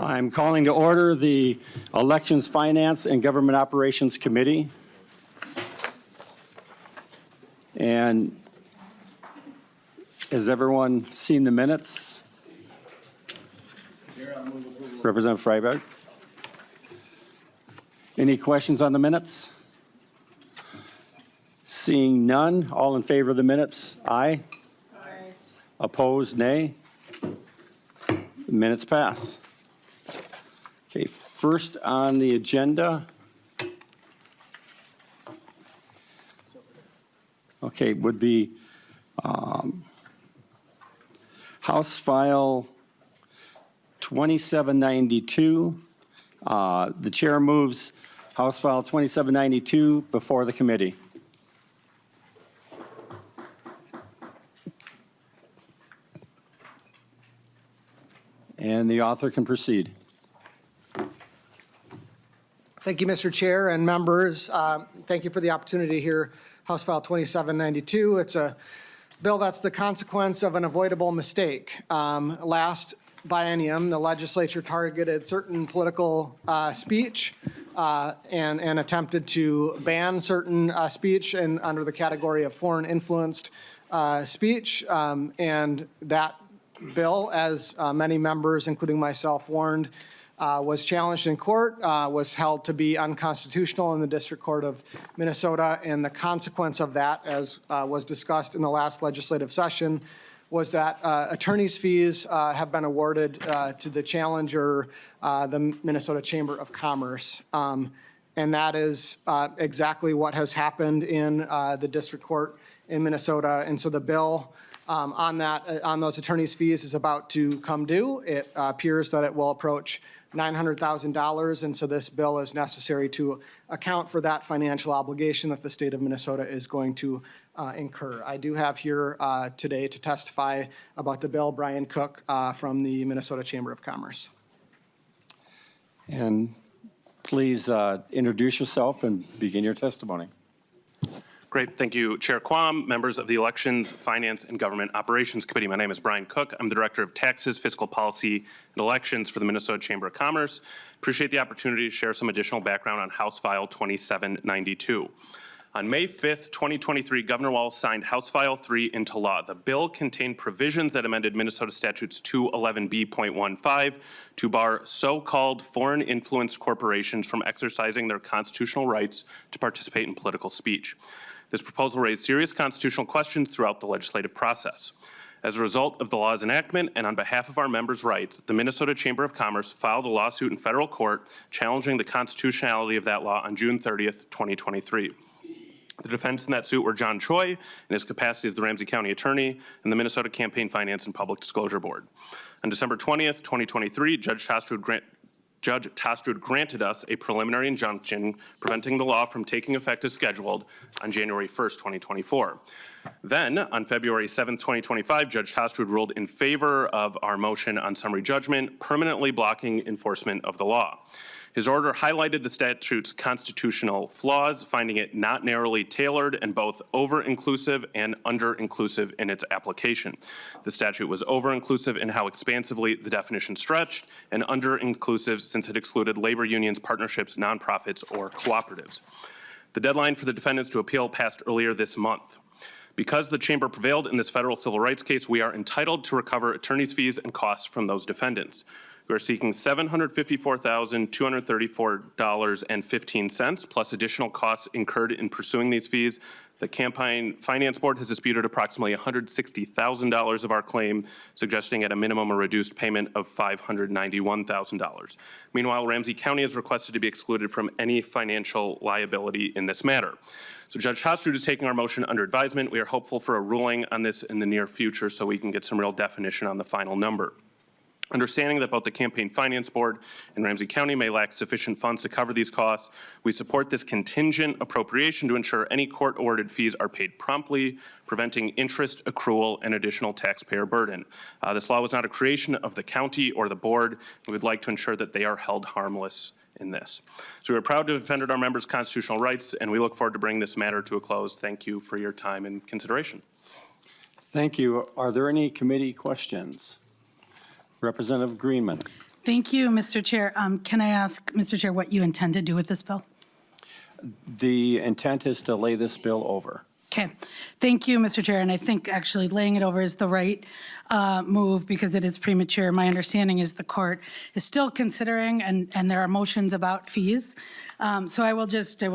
I'm calling to order the Elections, Finance, and Government Operations Committee. And has everyone seen the minutes? Representative Freiberg. Any questions on the minutes? Seeing none, all in favor of the minutes, aye. Aye. Opposed, nay. The minutes pass. Okay, first on the agenda. Okay, would be House File 2792. The chair moves House File 2792 before the committee. And the author can proceed. Thank you, Mr. Chair and members. Thank you for the opportunity to hear House File 2792. It's a bill that's the consequence of an avoidable mistake. Last biennium, the legislature targeted certain political speech and attempted to ban certain speech and under the category of foreign influenced speech. And that bill, as many members, including myself, warned, was challenged in court, was held to be unconstitutional in the District Court of Minnesota, and the consequence of that, as was discussed in the last legislative session, was that attorney's fees have been awarded to the challenger, the Minnesota Chamber of Commerce. And that is exactly what has happened in the District Court in Minnesota. And so the bill on those attorney's fees is about to come due. It appears that it will approach $900,000, and so this bill is necessary to account for that financial obligation that the state of Minnesota is going to incur. I do have here today to testify about the bill Brian Cook from the Minnesota Chamber of Commerce. And please introduce yourself and begin your testimony. Great. Thank you, Chair Quam, members of the Elections, Finance, and Government Operations Committee. My name is Brian Cook. I'm the Director of Taxes, Fiscal Policy, and Elections for the Minnesota Chamber of Commerce. Appreciate the opportunity to share some additional background on House File 2792. On May 5th, 2023, Governor Walz signed House File 3 into law. The bill contained provisions that amended Minnesota Statutes 211B.15 to bar so-called foreign influenced corporations from exercising their constitutional rights to participate in political speech. This proposal raised serious constitutional questions throughout the legislative process. As a result of the law's enactment and on behalf of our members' rights, the Minnesota Chamber of Commerce filed a lawsuit in federal court challenging the constitutionality of that law on June 30th, 2023. The defendants in that suit were John Choi in his capacity as the Ramsey County Attorney and the Minnesota Campaign Finance and Public Disclosure Board. On December 20th, 2023, Judge Tostrud granted us a preliminary injunction preventing the law from taking effect as scheduled on January 1st, 2024. Then, on February 7th, 2025, Judge Tostrud ruled in favor of our motion on summary judgment, permanently blocking enforcement of the law. His order highlighted the statute's constitutional flaws, finding it not narrowly tailored and both over-inclusive and under-inclusive in its application. The statute was over-inclusive in how expansively the definition stretched and under-inclusive since it excluded labor unions, partnerships, nonprofits, or cooperatives. The deadline for the defendants to appeal passed earlier this month. Because the Chamber prevailed in this federal civil rights case, we are entitled to recover attorney's fees and costs from those defendants. We are seeking $754,234.15 plus additional costs incurred in pursuing these fees. The Campaign Finance Board has disputed approximately $160,000 of our claim, suggesting at a minimum a reduced payment of $591,000. Meanwhile, Ramsey County has requested to be excluded from any financial liability in this matter. So Judge Tostrud is taking our motion under advisement. We are hopeful for a ruling on this in the near future so we can get some real definition on the final number. Understanding that both the Campaign Finance Board and Ramsey County may lack sufficient funds to cover these costs, we support this contingent appropriation to ensure any court-awarded fees are paid promptly, preventing interest, accrual, and additional taxpayer burden. This law was not a creation of the county or the board. We would like to ensure that they are held harmless in this. So we're proud to have defended our members' constitutional rights, and we look forward to bringing this matter to a close. Thank you for your time and consideration. Thank you. Are there any committee questions? Representative Greenman. Thank you, Mr. Chair. Can I ask, Mr. Chair, what you intend to do with this bill? The intent is to lay this bill over. Okay. Thank you, Mr. Chair. And I think actually laying it over is the right move because it is premature. My understanding is the court is still considering, and there are motions about fees. So I will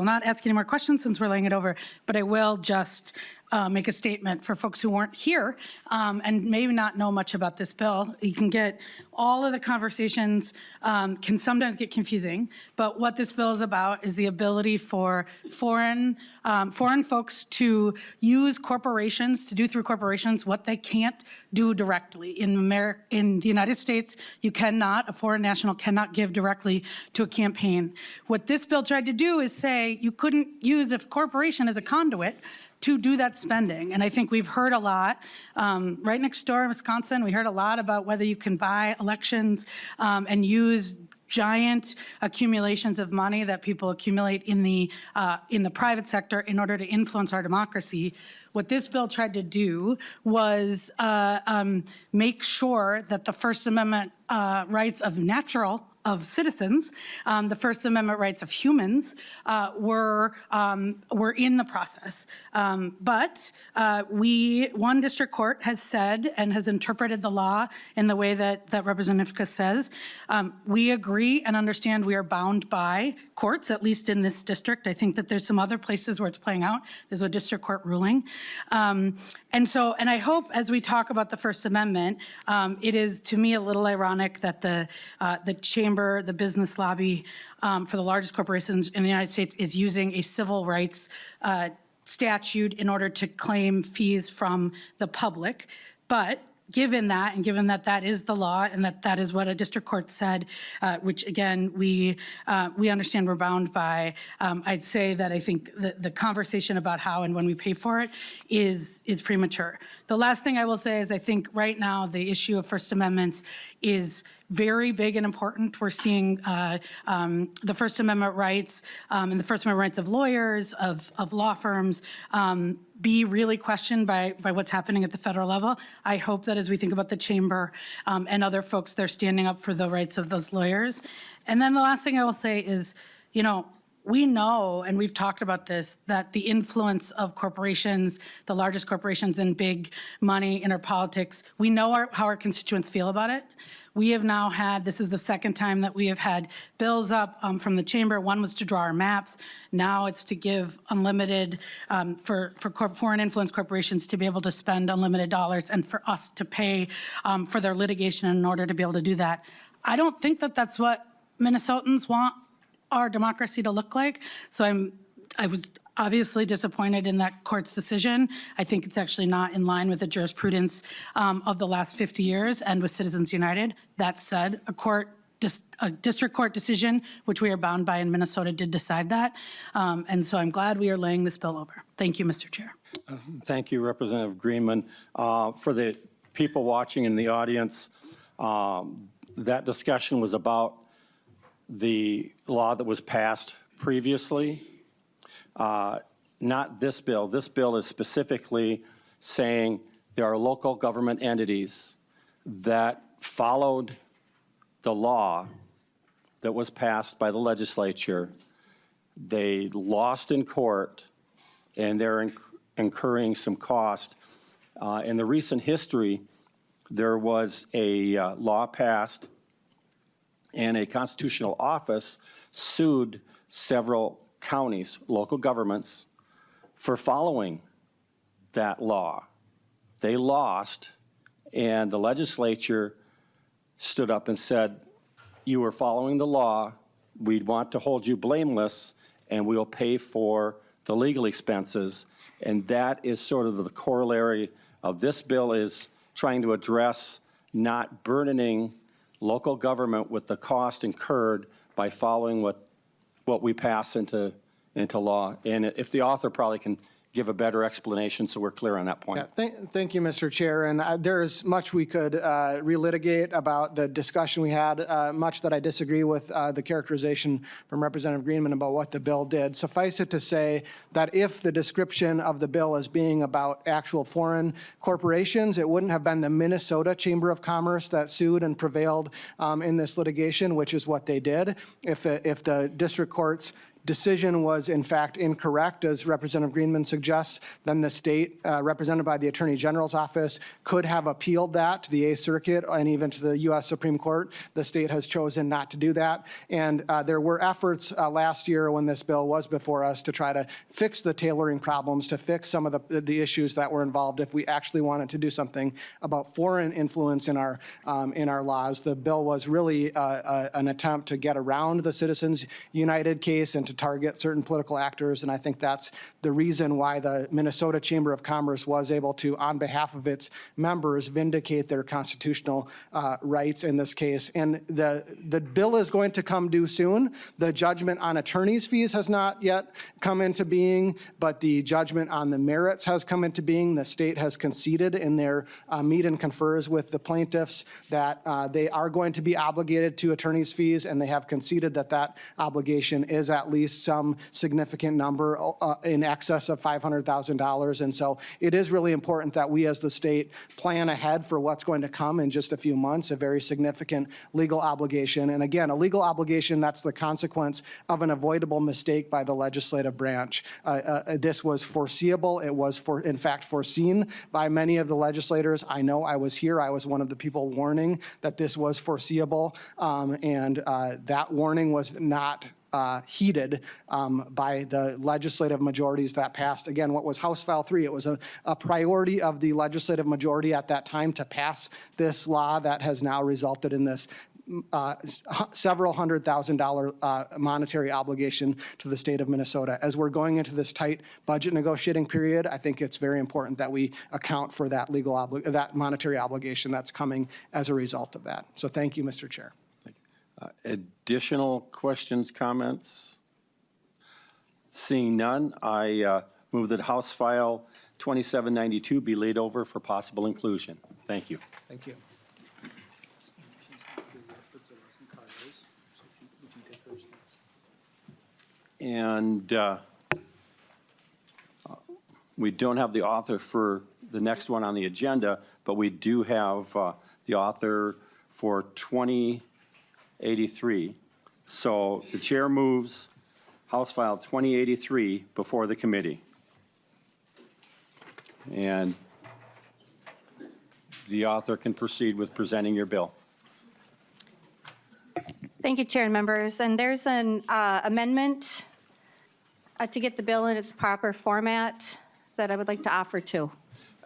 not ask any more questions since we're laying it over, but I will just make a statement for folks who weren't here and maybe not know much about this bill. You can get all of the conversations can sometimes get confusing, but what this bill is about is the ability for foreign folks to use corporations, to do through corporations what they can't do directly. In the United States, a foreign national cannot give directly to a campaign. What this bill tried to do is say you couldn't use a corporation as a conduit to do that spending. And I think we've heard a lot. Right next door in Wisconsin, we heard a lot about whether you can buy elections and use giant accumulations of money that people accumulate in the private sector in order to influence our democracy. What this bill tried to do was make sure that the First Amendment rights of citizens, the First Amendment rights of humans were in the process. But one district court has said and has interpreted the law in the way that Representative Niska says. We agree and understand we are bound by courts, at least in this district. I think that there's some other places where it's playing out. There's a district court ruling. And I hope as we talk about the First Amendment, it is to me a little ironic that the chamber, the business lobby for the largest corporations in the United States is using a civil rights statute in order to claim fees from the public. But given that, and given that that is the law and that is what a district court said, which again, we understand we're bound by, I'd say that I think the conversation about how and when we pay for it is premature. The last thing I will say is I think right now the issue of First Amendments is very big and important. We're seeing the First Amendment rights and the First Amendment rights of lawyers, of law firms, be really questioned by what's happening at the federal level. I hope that as we think about the chamber and other folks, they're standing up for the rights of those lawyers. And then the last thing I will say is, we know, and we've talked about this, that the influence of corporations, the largest corporations in big money in our politics, we know how our constituents feel about it. We have now had, this is the second time that we have had bills up from the chamber. One was to draw our maps. Now it's to give unlimited, for foreign influence corporations to be able to spend unlimited dollars and for us to pay for their litigation in order to be able to do that. I don't think that that's what Minnesotans want our democracy to look like. So I was obviously disappointed in that court's decision. I think it's actually not in line with the jurisprudence of the last 50 years and with Citizens United. That said, a district court decision, which we are bound by in Minnesota, did decide that. And so I'm glad we are laying this bill over. Thank you, Mr. Chair. Thank you, Representative Greenman. For the people watching in the audience, that discussion was about the law that was passed previously. Not this bill. This bill is specifically saying there are local government entities that followed the law that was passed by the legislature. They lost in court, and they're incurring some cost. In the recent history, there was a law passed, and a constitutional office sued several counties, local governments, for following that law. They lost, and the legislature stood up and said, you were following the law, we'd want to hold you blameless, and we'll pay for the legal expenses. And that is sort of the corollary of this bill, is trying to address not burdening local government with the cost incurred by following what we pass into law. And if the author probably can give a better explanation so we're clear on that point. Yeah, thank you, Mr. Chair. And there's much we could relitigate about the discussion we had, much that I disagree with the characterization from Representative Greenman about what the bill did. Suffice it to say that if the description of the bill as being about actual foreign corporations, it wouldn't have been the Minnesota Chamber of Commerce that sued and prevailed in this litigation, which is what they did. If the district court's decision was in fact incorrect, as Representative Greenman suggests, then the state, represented by the Attorney General's office, could have appealed that to the 8th Circuit and even to the U.S. Supreme Court. The state has chosen not to do that. And there were efforts last year when this bill was before us to try to fix the tailoring problems, to fix some of the issues that were involved if we actually wanted to do something about foreign influence in our laws. The bill was really an attempt to get around the Citizens United case and to target certain political actors, and I think that's the reason why the Minnesota Chamber of Commerce was able to, on behalf of its members, vindicate their constitutional rights in this case. And the bill is going to come due soon. The judgment on attorney's fees has not yet come into being, but the judgment on the merits has come into being. The state has conceded in their meet and confers with the plaintiffs that they are going to be obligated to attorney's fees, and they have conceded that that obligation is at least some significant number in excess of $500,000. And so it is really important that we as the state plan ahead for what's going to come in just a few months, a very significant legal obligation. And again, a legal obligation that's the consequence of an avoidable mistake by the legislative branch. This was foreseeable. It was, in fact, foreseen by many of the legislators. I know I was here. I was one of the people warning that this was foreseeable. And that warning was not heeded by the legislative majorities that passed. Again, what was House File 3? It was a priority of the legislative majority at that time to pass this law that has now resulted in this several $100,000 monetary obligation to the state of Minnesota. As we're going into this tight budget negotiating period, I think it's very important that we account for that that monetary obligation that's coming as a result of that. So thank you, Mr. Chair. Additional questions, comments? Seeing none, I move that House File 2792 be laid over for possible inclusion. Thank you. Thank you. And we don't have the author for the next one on the agenda, but we do have the author for 2083. So the chair moves House File 2083 before the committee. And the author can proceed with presenting your bill. Thank you, Chair and members. And there's an amendment to get the bill in its proper format that I would like to offer to.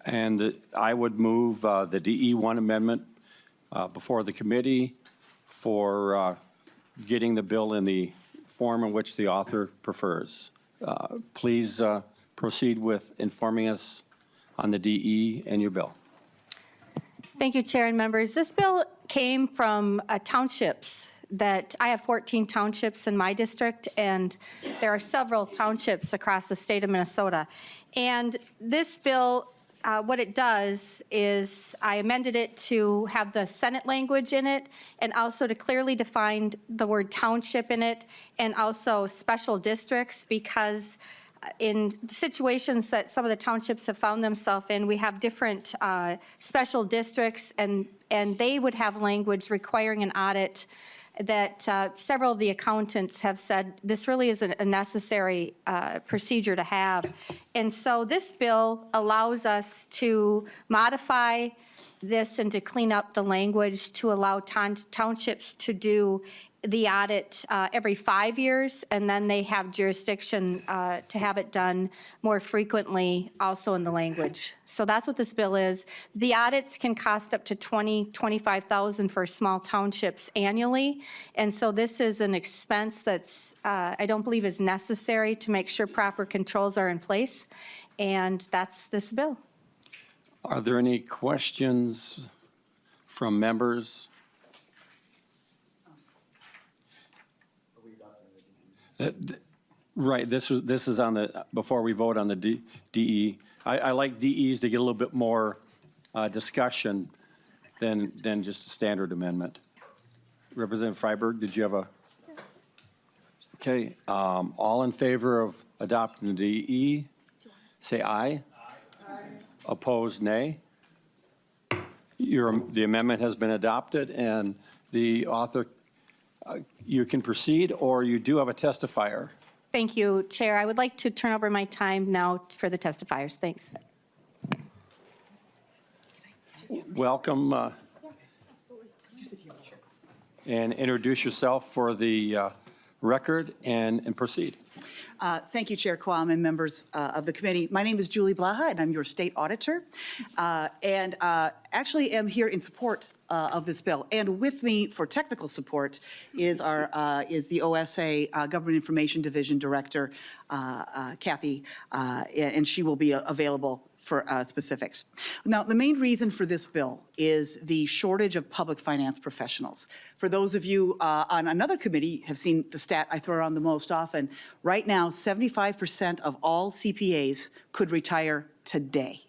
And I would move the DE1 amendment before the committee for getting the bill in the form in which the author prefers. Please proceed with informing us on the DE and your bill. Thank you, Chair and members. This bill came from townships that I have 14 townships in my district, and there are several townships across the state of Minnesota. And this bill, what it does is I amended it to have the Senate language in it and also to clearly define the word township in it and also special districts, because in the situations that some of the townships have found themselves in, we have different special districts, and they would have language requiring an audit that several of the accountants have said this really isn't a necessary procedure to have. And so this bill allows us to modify this and to clean up the language to allow townships to do the audit every 5 years, and then they have jurisdiction to have it done more frequently also in the language. So that's what this bill is. The audits can cost up to $25,000 for small townships annually, and so this is an expense that's I don't believe is necessary to make sure proper controls are in place, and that's this bill. Are there any questions from members? Right, this is on the, before we vote on the DE. I like DEs to get a little bit more discussion than just a standard amendment. Representative Freiberg, did you have a? Okay, all in favor of adopting the DE, say aye. Aye. Opposed, nay. The amendment has been adopted, and the author, you can proceed, or you do have a testifier. Thank you, Chair. I would like to turn over my time now for the testifiers. Thanks. Welcome, and introduce yourself for the record and proceed. Thank you, Chair Quam and members of the committee. My name is Julie Blaha, and I'm your state auditor, and actually am here in support of this bill. And with me for technical support is the OSA Government Information Division Director, Kathy, and she will be available for specifics. Now, the main reason for this bill is the shortage of public finance professionals. For those of you on another committee have seen the stat I throw around the most often, right now 75% of all CPAs could retire today.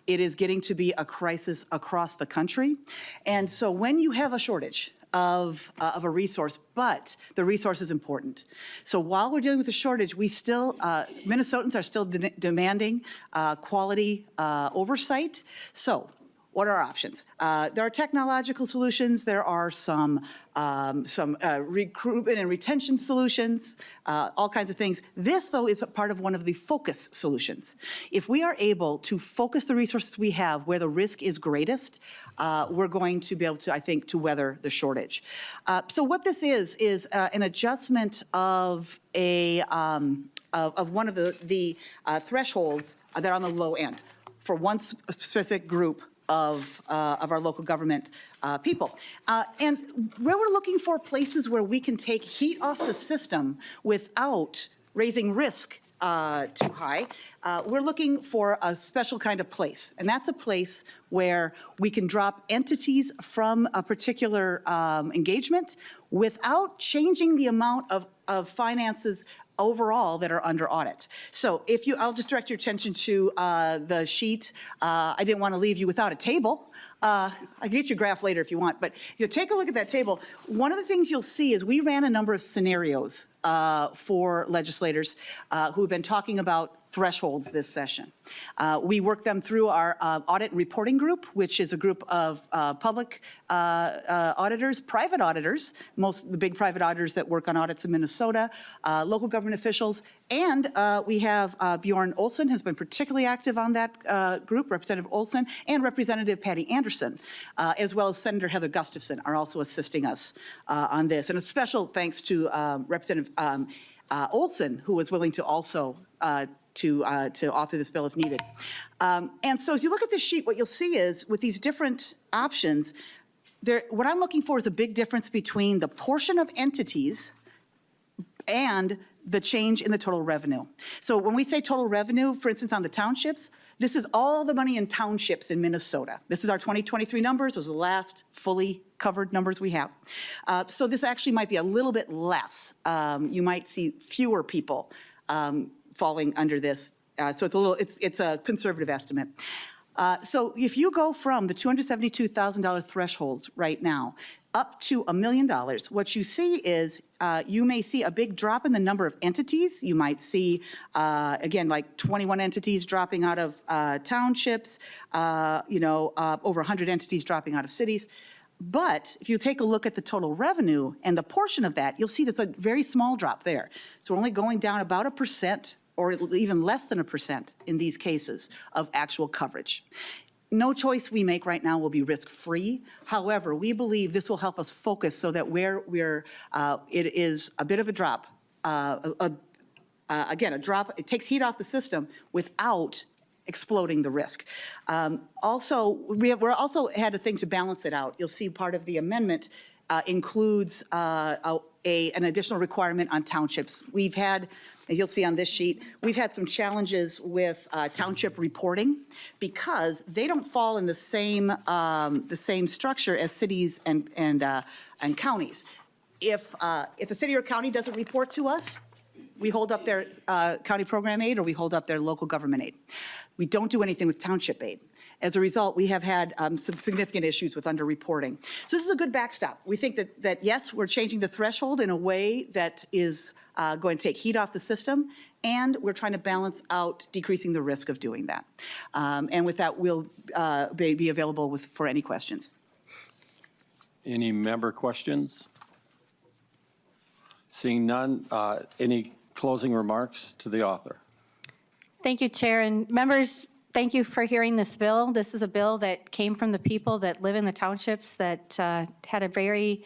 It is getting to be a crisis across the country. And so when you have a shortage of a resource, but the resource is important. So while we're dealing with the shortage, we still, Minnesotans are still demanding quality oversight. So what are our options? There are technological solutions. There are some recruitment and retention solutions, all kinds of things. This, though, is a part of one of the focus solutions. If we are able to focus the resources we have where the risk is greatest, we're going to be able to, I think, to weather the shortage. So what this is an adjustment of one of the thresholds that are on the low end for one specific group of our local government people. And where we're looking for places where we can take heat off the system without raising risk too high, we're looking for a special kind of place. And that's a place where we can drop entities from a particular engagement without changing the amount of finances overall that are under audit. So if you, I'll just direct your attention to the sheet. I didn't want to leave you without a table. I can get you a graph later if you want, but you know, take a look at that table. One of the things you'll see is we ran a number of scenarios for legislators who have been talking about thresholds this session. We worked them through our audit and reporting group, which is a group of public auditors, private auditors, most of the big private auditors that work on audits in Minnesota, local government officials, and we have Bjorn Olson has been particularly active on that group, Representative Olson, and Representative Patty Anderson, as well as Senator Heather Gustafson are also assisting us on this. And a special thanks to Representative Olson, who was willing to also to author this bill if needed. And so as you look at this sheet, what you'll see is with these different options, what I'm looking for is a big difference between the portion of entities and the change in the total revenue. So when we say total revenue, for instance, on the townships, this is all the money in townships in Minnesota. This is our 2023 numbers. Those are the last fully covered numbers we have. So this actually might be a little bit less. You might see fewer people falling under this. So it's a conservative estimate. So if you go from the $272,000 thresholds right now up to $1 million, what you see is you may see a big drop in the number of entities. You might see, again, like 21 entities dropping out of townships, over 100 entities dropping out of cities. But if you take a look at the total revenue and the portion of that, you'll see that's a very small drop there. So we're only going down about 1%, or even less than 1% in these cases of actual coverage. No choice we make right now will be risk-free. However, we believe this will help us focus so that where it is a bit of a drop, again, a drop, it takes heat off the system without exploding the risk. Also, we're also had a thing to balance it out. You'll see part of the amendment includes an additional requirement on townships. We've had, as you'll see on this sheet, we've had some challenges with township reporting because they don't fall in the same structure as cities and counties. If a city or county doesn't report to us, We hold up their county program aid or we hold up their local government aid. We don't do anything with township aid. As a result, we have had some significant issues with underreporting. So this is a good backstop. We think that yes, we're changing the threshold in a way that is going to take heat off the system, and we're trying to balance out decreasing the risk of doing that. And with that, we'll be available for any questions. Any member questions? Seeing none, any closing remarks to the author? Thank you, Chair. And members, thank you for hearing this bill. This is a bill that came from the people that live in the townships that had a very,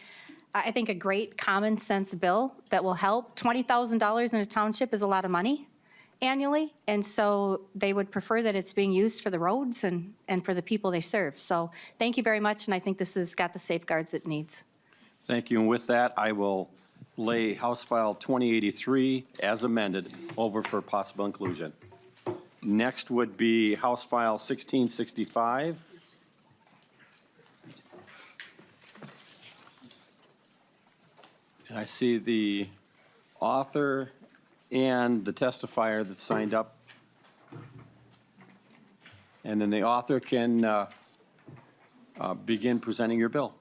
I think, a great common sense bill that will help. $20,000 in a township is a lot of money annually, and so they would prefer that it's being used for the roads and for the people they serve. So thank you very much, and I think this has got the safeguards it needs. Thank you. And with that, I will lay House File 2083 as amended over for possible inclusion. Next would be House File 1665. And I see the author and the testifier that signed up. And then the author can begin presenting your bill.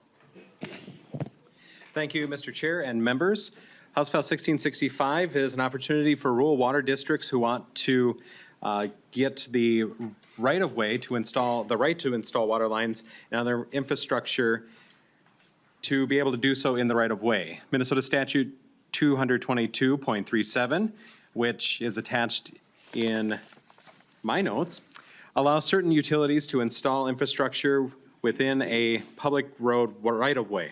Thank you, Mr. Chair and members. House File 1665 is an opportunity for rural water districts who want to get the right-of-way to install, the right to install water lines and other infrastructure to be able to do so in the right-of-way. Minnesota Statute 222.37, which is attached in my notes, allows certain utilities to install infrastructure within a public road right-of-way.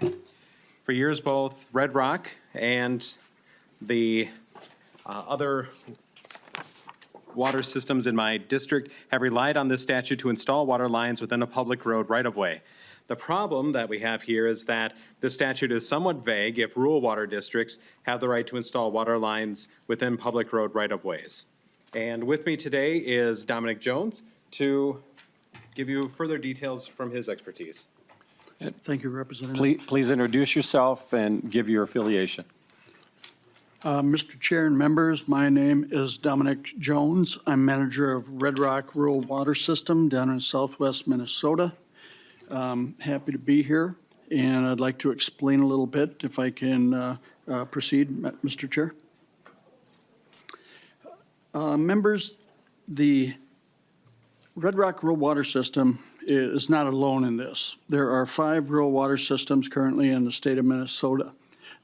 For years, both Red Rock and the other water systems in my district have relied on this statute to install water lines within a public road right-of-way. The problem that we have here is that the statute is somewhat vague if rural water districts have the right to install water lines within public road right-of-ways. And with me today is Dominic Jones to give you further details from his expertise. Thank you, Representative. Please introduce yourself and give your affiliation. Mr. Chair and members, my name is Dominic Jones. I'm manager of Red Rock Rural Water System down in southwest Minnesota. Happy to be here, and I'd like to explain a little bit, if I can proceed, Mr. Chair. Members, the Red Rock Rural Water System is not alone in this. There are 5 rural water systems currently in the state of Minnesota.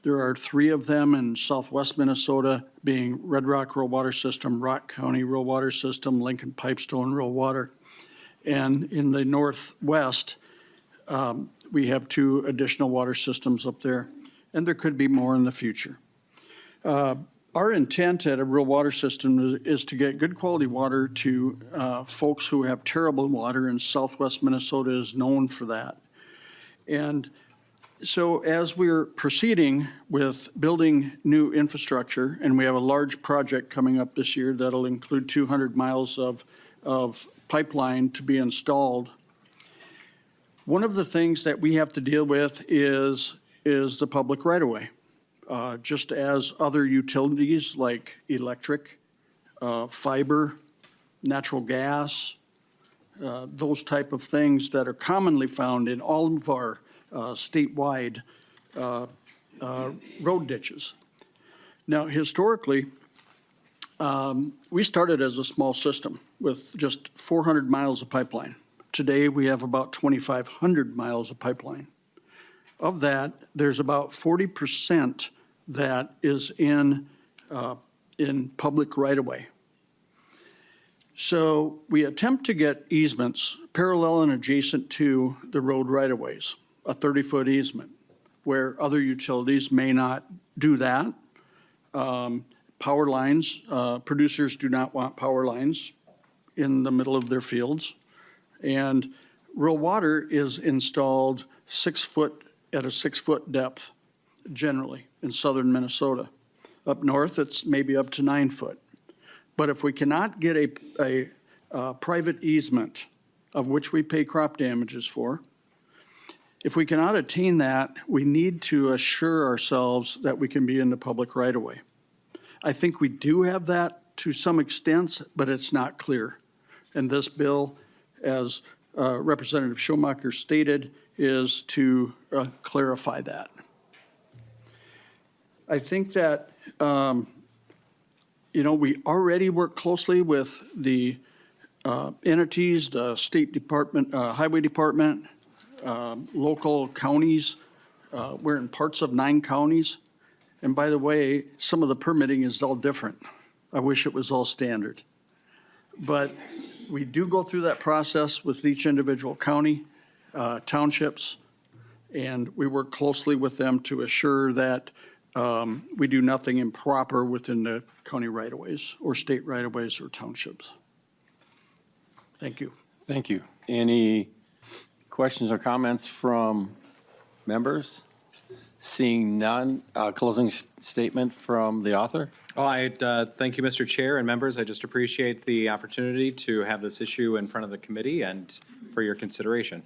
There are 3 of them in southwest Minnesota, being Red Rock Rural Water System, Rock County Rural Water System, Lincoln Pipestone Rural Water. And in the northwest, we have 2 additional water systems up there, and there could be more in the future. Our intent at a rural water system is to get good quality water to folks who have terrible water, and southwest Minnesota is known for that. And so as we're proceeding with building new infrastructure, and we have a large project coming up this year that'll include 200 miles of pipeline to be installed, one of the things that we have to deal with is the public right-of-way. Just as other utilities like electric, fiber, natural gas, those type of things that are commonly found in all of our statewide road ditches. Now, historically, we started as a small system with just 400 miles of pipeline. Today, we have about 2,500 miles of pipeline. Of that, there's about 40% that is in public right-of-way. So we attempt to get easements parallel and adjacent to the road right-of-ways, a 30-foot easement, where other utilities may not do that. Power lines, producers do not want power lines in the middle of their fields. And rural water is installed 6 foot at a 6-foot depth, generally, in southern Minnesota. Up north, it's maybe up to 9 foot. But if we cannot get a private easement, of which we pay crop damages for, if we cannot attain that, we need to assure ourselves that we can be in the public right-of-way. I think we do have that to some extent, but it's not clear. And this bill, as Representative Schomacker stated, is to clarify that. I think that, we already work closely with the entities, the State Department, Highway Department, local counties. We're in parts of 9 counties. And by the way, some of the permitting is all different. I wish it was all standard. But we do go through that process with each individual county, townships, and we work closely with them to assure that we do nothing improper within the county right-of-ways or state right-of-ways or townships. Thank you. Thank you. Any questions or comments from members? Seeing none, closing statement from the author? Oh, thank you, Mr. Chair and members. I just appreciate the opportunity to have this issue in front of the committee and for your consideration.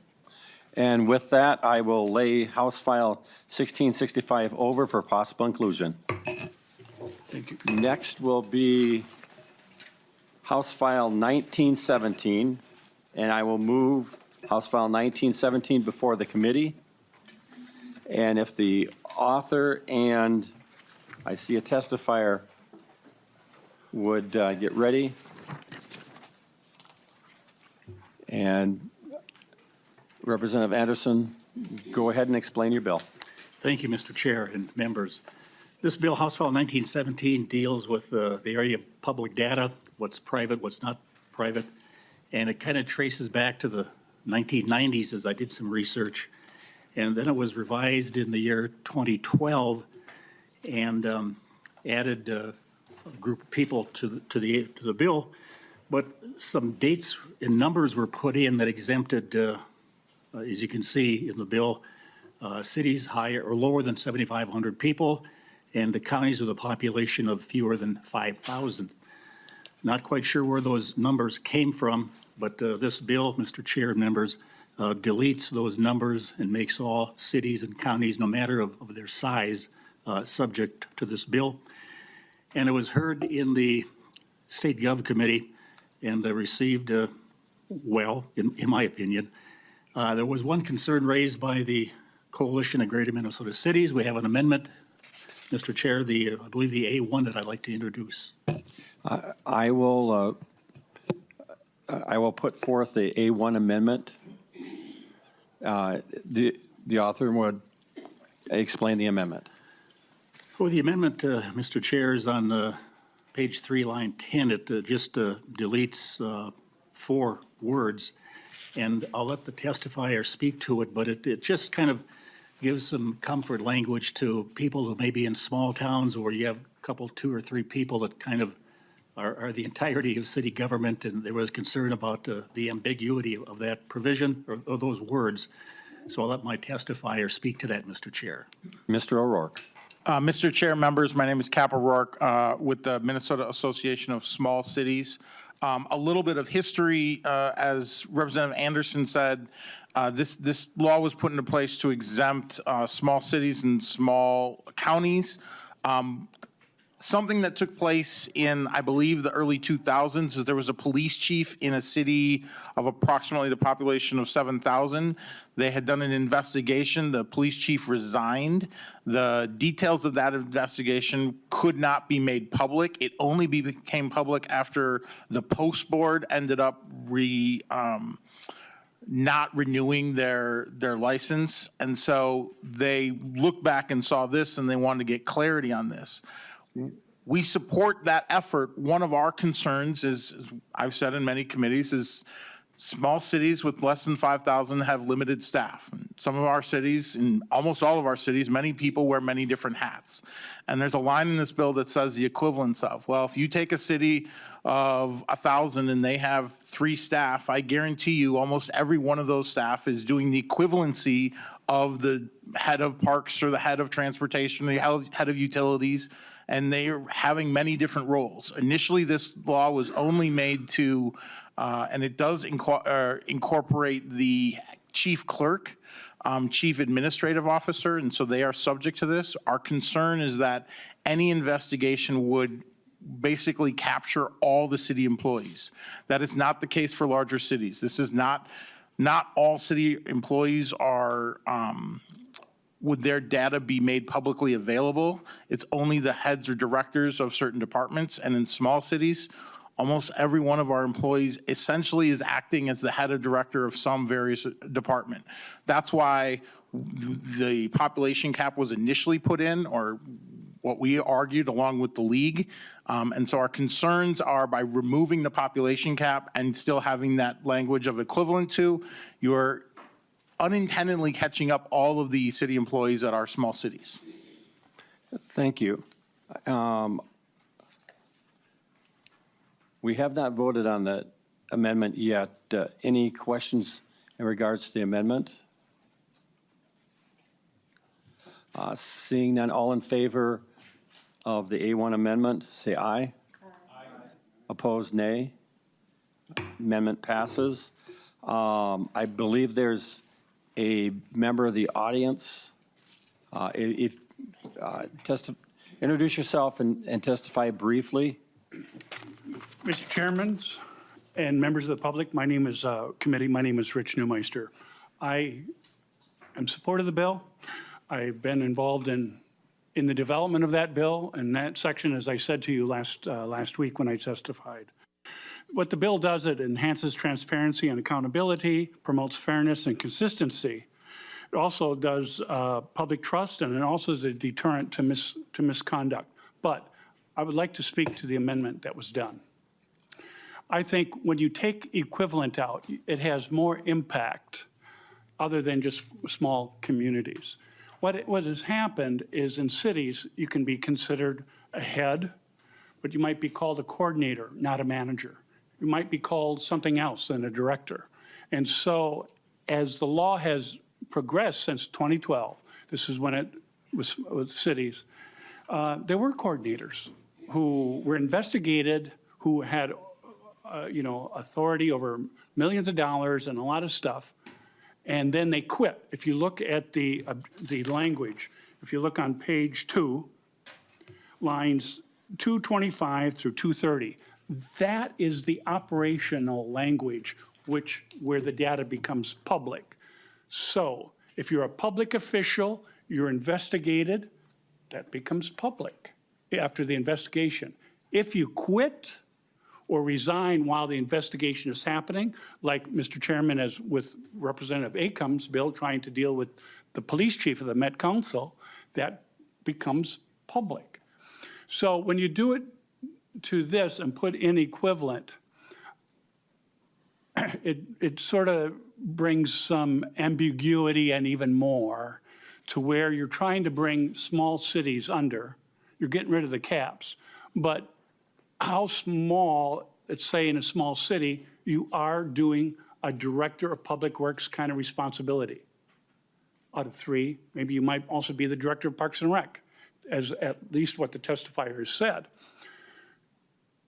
And with that, I will lay House File 1665 over for possible inclusion. Thank you. Next will be House File 1917, and I will move House File 1917 before the committee. And if the author and I see a testifier would get ready. And Representative Anderson, go ahead and explain your bill. Thank you, Mr. Chair and members. This bill, House File 1917, deals with the area of public data, what's private, what's not private, and it kind of traces back to the 1990s as I did some research. And then it was revised in the year 2012 and added a group of people to the bill. But some dates and numbers were put in that exempted, as you can see in the bill, cities higher or lower than 7,500 people and the counties with a population of fewer than 5,000. Not quite sure where those numbers came from, but this bill, Mr. Chair and members, deletes those numbers and makes all cities and counties, no matter of their size, subject to this bill. And it was heard in the State Gov Committee and received well, in my opinion. There was one concern raised by the Coalition of Greater Minnesota Cities. We have an amendment, Mr. Chair, I believe the A1 that I'd like to introduce. I will put forth the A1 amendment. The author would explain the amendment. Well, the amendment, Mr. Chair, is on page 3, line 10. It just deletes 4 words, and I'll let the testifier speak to it, but it just kind of gives some comfort language to people who may be in small towns where you have a couple, 2 or 3 people that kind of are the entirety of city government, and there was concern about the ambiguity of that provision or those words. So I'll let my testifier speak to that, Mr. Chair. Mr. O'Rourke. Mr. Chair, members, my name is Cap O'Rourke with the Minnesota Association of Small Cities. A little bit of history, as Representative Anderson said, this law was put into place to exempt small cities and small counties. Something that took place in, I believe, the early 2000s is there was a police chief in a city of approximately the population of 7,000. They had done an investigation. The police chief resigned. The details of that investigation could not be made public. It only became public after the post board ended up not renewing their license. And so they looked back and saw this and they wanted to get clarity on this. We support that effort. One of our concerns is, as I've said in many committees, is small cities with less than 5,000 have limited staff. Some of our cities, in almost all of our cities, many people wear many different hats. And there's a line in this bill that says the equivalence of, well, if you take a city of 1,000 and they have 3 staff, I guarantee you almost every one of those staff is doing the equivalency of the head of parks or the head of transportation, the head of utilities, and they are having many different roles. Initially, this law was only made to, and it does incorporate the chief clerk chief administrative officer, and so they are subject to this. Our concern is that any investigation would basically capture all the city employees. That is not the case for larger cities. This is not all city employees are, would their data be made publicly available? It's only the heads or directors of certain departments, and in small cities, almost every one of our employees essentially is acting as the head or director of some various department. That's why the population cap was initially put in, or what we argued along with the league. And so our concerns are by removing the population cap and still having that language of equivalent to, you're unintentionally catching up all of the city employees at our small cities. Thank you. We have not voted on the amendment yet. Any questions in regards to the amendment? Seeing none, all in favor of the A1 amendment, say aye. Aye. Opposed, nay. Amendment passes. I believe there's a member of the audience. Introduce yourself and testify briefly. Mr. Chairman and members of the public, my name is Rich Neumeister. I am supportive of the bill. I've been involved in the development of that bill and that section, as I said to you last week when I testified. What the bill does, it enhances transparency and accountability, promotes fairness and consistency. It also does public trust, and it also is a deterrent to misconduct. But I would like to speak to the amendment that was done. I think when you take equivalent out, it has more impact other than just small communities. What has happened is in cities, you can be considered a head, but you might be called a coordinator, not a manager. You might be called something else than a director. And so as the law has progressed since 2012, this is when it was with cities, there were coordinators who were investigated, who had authority over millions of dollars and a lot of stuff, and then they quit. If you look at the language, if you look on page 2, lines 225 through 230, that is the operational language where the data becomes public. So if you're a public official, you're investigated, that becomes public after the investigation. If you quit or resign while the investigation is happening, like Mr. Chairman, as with Representative Acom's bill trying to deal with the police chief of the Met Council, that becomes public. So when you do it to this and put in equivalent, it sort of brings some ambiguity and even more to where you're trying to bring small cities under. You're getting rid of the caps. But how small, let's say in a small city, you are doing a director of public works kind of responsibility. Out of 3, maybe you might also be the director of Parks and Rec, as at least what the testifier has said.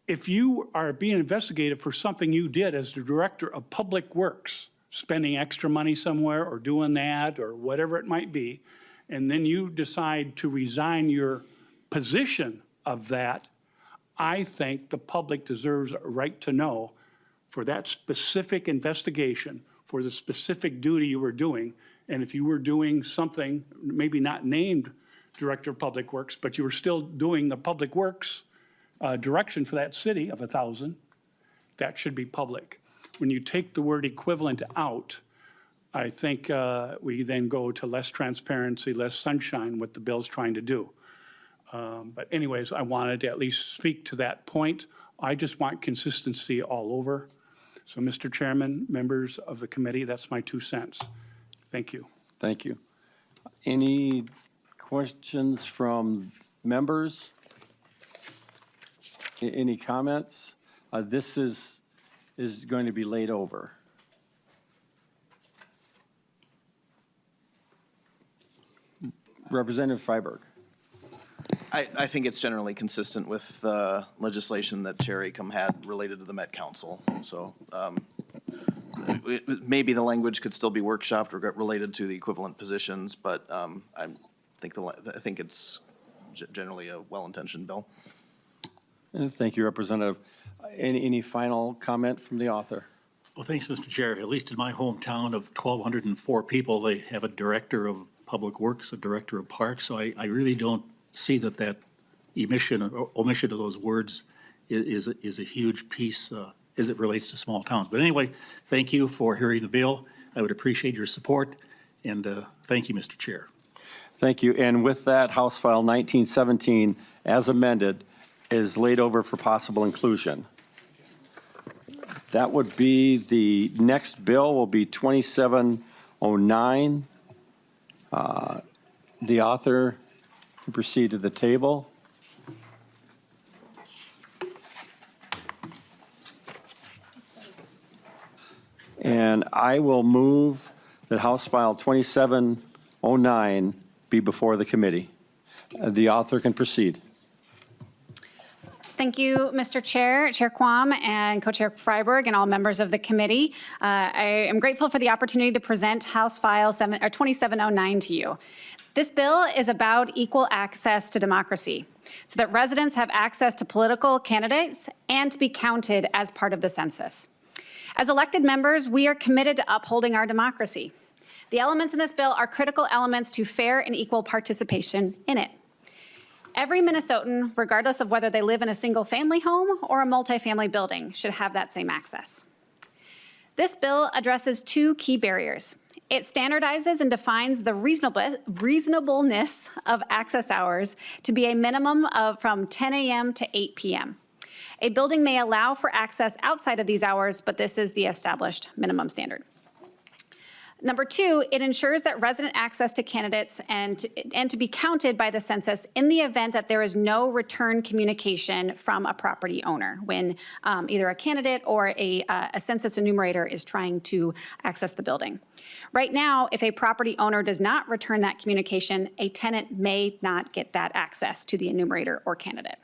If you are being investigated for something you did as the director of public works, spending extra money somewhere or doing that or whatever it might be, and then you decide to resign your position of that, I think the public deserves a right to know for that specific investigation, for the specific duty you were doing, and if you were doing something, maybe not named Director of Public Works, but you were still doing the Public Works direction for that city of 1,000, that should be public. When you take the word equivalent out, I think we then go to less transparency, less sunshine, what the bill's trying to do. But anyways, I wanted to at least speak to that point. I just want consistency all over. So, Mr. Chairman, members of the committee, that's my 2 cents. Thank you. Thank you. Any questions from members? Any comments? This is going to be laid over. Representative Freiberg. I think it's generally consistent with legislation that Chair Acom had related to the Met Council. So maybe the language could still be workshopped or related to the equivalent positions, but I think it's generally a well-intentioned bill. Thank you, Representative. Any final comment from the author? Well, thanks, Mr. Chair. At least in my hometown of 1,204 people, they have a director of public works, a director of parks. So I really don't see that omission of those words is a huge piece as it relates to small towns. But anyway, thank you for hearing the bill. I would appreciate your support, and thank you, Mr. Chair. Thank you. And with that, House File 1917, as amended, is laid over for possible inclusion. That would be, the next bill will be 2709. The author can proceed to the table. And I will move that House File 2709 be before the committee. The author can proceed. Thank you, Mr. Chair, Chair Quam, and Co-Chair Freiberg, and all members of the committee. I am grateful for the opportunity to present House File 2709 to you. This bill is about equal access to democracy, so that residents have access to political candidates and to be counted as part of the census. As elected members, we are committed to upholding our democracy. The elements in this bill are critical elements to fair and equal participation in it. Every Minnesotan, regardless of whether they live in a single-family home or a multifamily building, should have that same access. This bill addresses two key barriers. It standardizes and defines the reasonableness of access hours to be a minimum of from 10 a.m. to 8 p.m. A building may allow for access outside of these hours, but this is the established minimum standard. Number two, it ensures that resident access to candidates and to be counted by the census in the event that there is no return communication from a property owner when either a candidate or a census enumerator is trying to access the building. Right now, if a property owner does not return that communication, a tenant may not get that access to the enumerator or candidate.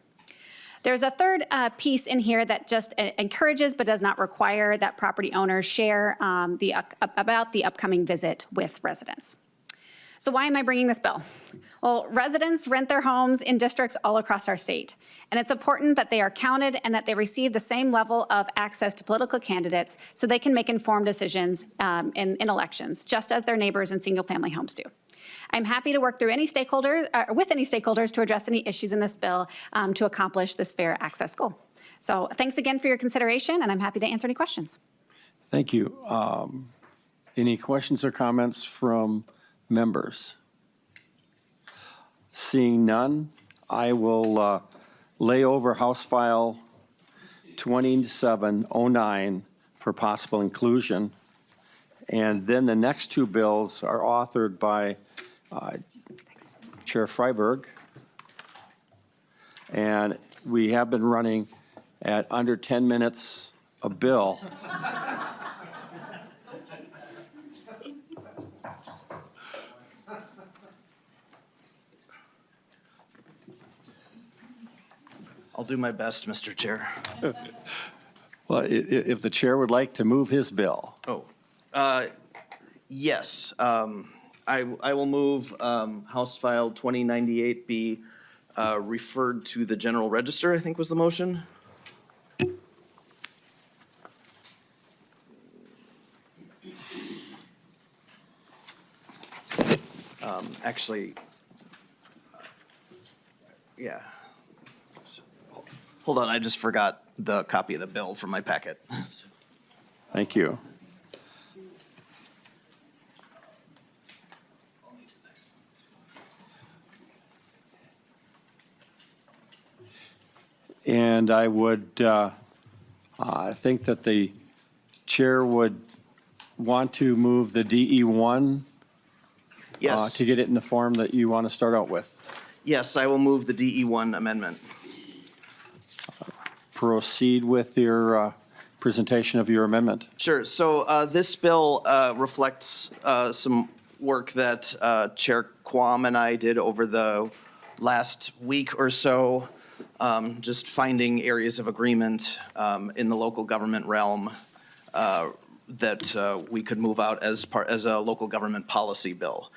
There's a third piece in here that just encourages but does not require that property owners share about the upcoming visit with residents. So why am I bringing this bill? Well, residents rent their homes in districts all across our state, and it's important that they are counted and that they receive the same level of access to political candidates so they can make informed decisions in elections, just as their neighbors in single-family homes do. I'm happy to work through with any stakeholders to address any issues in this bill to accomplish this fair access goal. So thanks again for your consideration, and I'm happy to answer any questions. Thank you. Any questions or comments from members? Seeing none, I will lay over House File 2709 for possible inclusion. And then the next two bills are authored by Chair Freiberg. And we have been running at under 10 minutes a bill. I'll do my best, Mr. Chair. Well, if the chair would like to move his bill. Yes. I will move House File 2098 be referred to the General Register, I think was the motion. Actually, yeah. Hold on, I just forgot the copy of the bill from my packet. Thank you. And I would think that the chair would want to move the DE1 Yes. to get it in the form that you want to start out with. Yes, I will move the DE1 amendment. Proceed with your presentation of your amendment. Sure. So this bill reflects some work that Chair Quam and I did over the last week or so, just finding areas of agreement in the local government realm we could move out as a local government policy bill.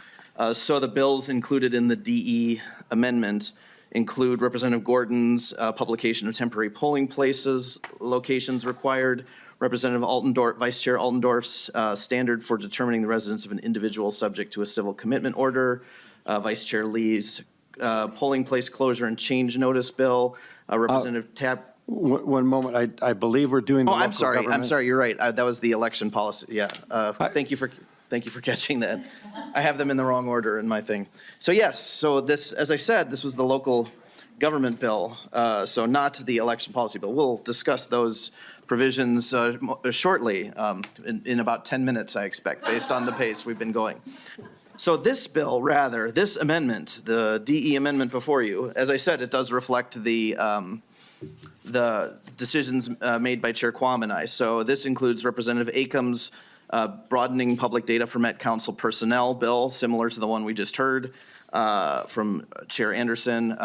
So the bills included in the DE amendment include Representative Gordon's publication of temporary polling places, locations required, Representative Altendorf, Vice Chair Altendorf's standard for determining the residence of an individual subject to a civil commitment order, Vice Chair Lee's polling place closure and change notice bill, Representative Tapp. One moment, I believe we're doing the Oh, local I'm sorry, government. you're right. That was the election policy, yeah. Thank you for catching that. I have them in the wrong order in my thing. So yes, so this, as I said, this was the local government bill, so not the election policy bill. We'll discuss those provisions shortly, in about 10 minutes, I expect, based on the pace we've been going. So this bill, rather, this amendment, the DE amendment before you, as I said, it does reflect the decisions made by Chair Quam and I. So this includes Representative Acom's broadening public data for Met Council personnel bill, similar to the one we just heard from Chair Anderson.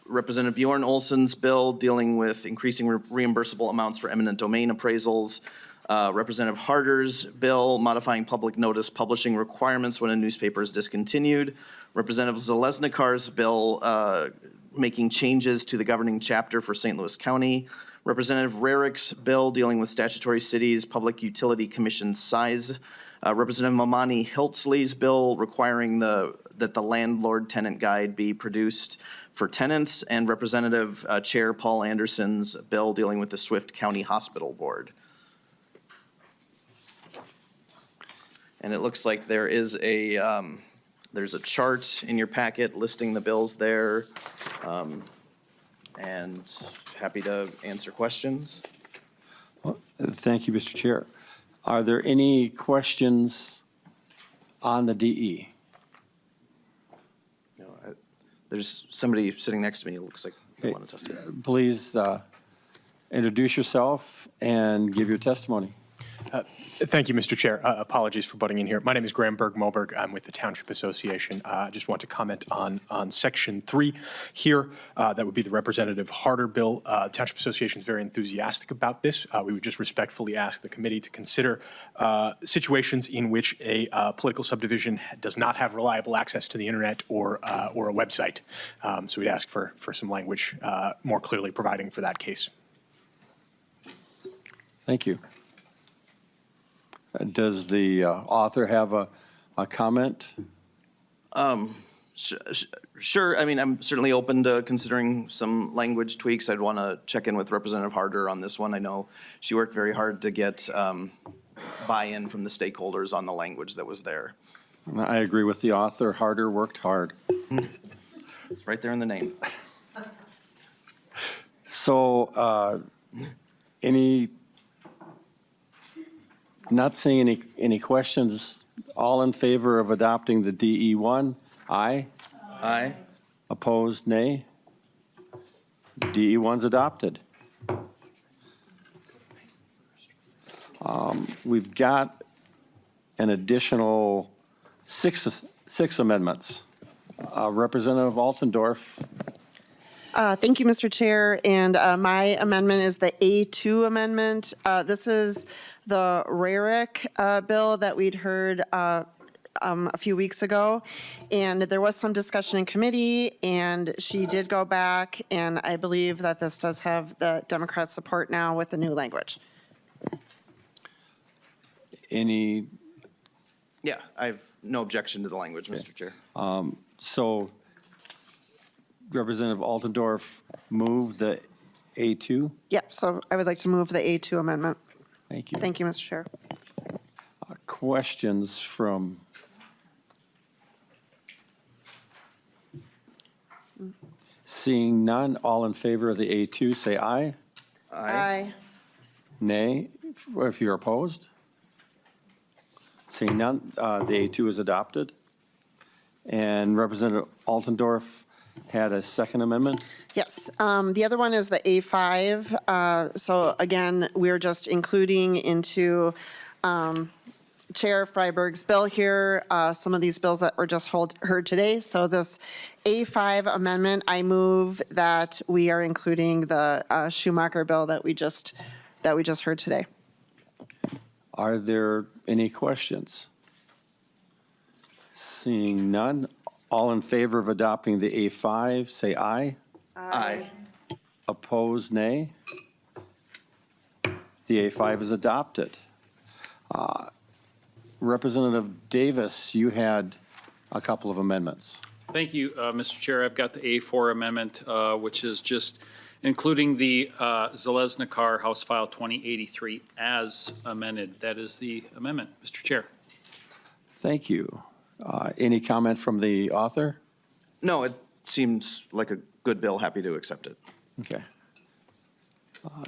Representative Bjorn Olson's bill dealing with increasing reimbursable amounts for eminent domain appraisals. Representative Harder's bill modifying public notice publishing requirements when a newspaper is discontinued. Representative Zeleznikar's bill making changes to the governing chapter for St. Louis County. Representative Rarick's bill dealing with statutory cities, public utility commission size. Representative Mamani Hiltzley's bill requiring that the landlord-tenant guide be produced for tenants, and Representative Chair Paul Anderson's bill dealing with the Swift County Hospital Board. And it looks like there is there's a chart in your packet listing the bills there, and happy to answer questions. Thank you, Mr. Chair. Are there any questions on the DE? No, there's somebody sitting next to me who looks like they Okay. want to testify. Please introduce yourself and give your testimony. Thank you, Mr. Chair. Apologies for butting in here. My name is Graham Berg-Moberg. I'm with the Township Association. I just want to comment on Section 3 here. That would be the Representative Harder bill. Township Association is very enthusiastic about this. We would just respectfully ask the committee to consider situations in which a political subdivision does not have reliable access to the internet or a website. So we'd ask for some language more clearly providing for that case. Thank you. Does the author have a comment? Sure. I mean, I'm certainly open to considering some language tweaks. I'd want to check in with Representative Harder on this one. I know she worked very hard to get buy-in from the stakeholders on the language that was there. I agree with the author. Harder worked hard. It's right there in the name. So not seeing any questions. All in favor of adopting the DE1? Aye. Aye. Opposed, nay. DE1's adopted. We've got an additional six amendments. Representative Altendorf. Thank you, Mr. Chair. And my amendment is the A2 amendment. This is the Rarick bill that we'd heard a few weeks ago. And there was some discussion in committee, and she did go back, and I believe that this does have the Democrat support now with the new language. Any, Yeah, I have no objection to the language, Mr. Chair. so Representative Altendorf moved the A2. Yep, so I would like to move the A2 amendment. Thank you. Thank you, Mr. Chair. Questions from seeing none, all in favor of the A2, say aye. Aye. Nay, if you're opposed. Seeing none, the A2 is adopted. And Representative Altendorf had a second amendment. Yes, the other one is the A5. So again, we're just including into Chair Freiberg's bill here, some of these bills that were just heard today. So this A5 amendment, I move that we are including the Schomacker bill that we just heard today. Are there any questions? Seeing none, all in favor of adopting the A5, say aye. Aye. Opposed, nay. The A5 is adopted. Representative Davis, you had a couple of amendments. Thank you, Mr. Chair. I've got the A4 amendment, which is just including the Zeleznikar House File 2083 as amended. That is the amendment, Mr. Chair. Thank you. Any comment from the author? No, it seems like a good bill. Happy to accept it. Okay.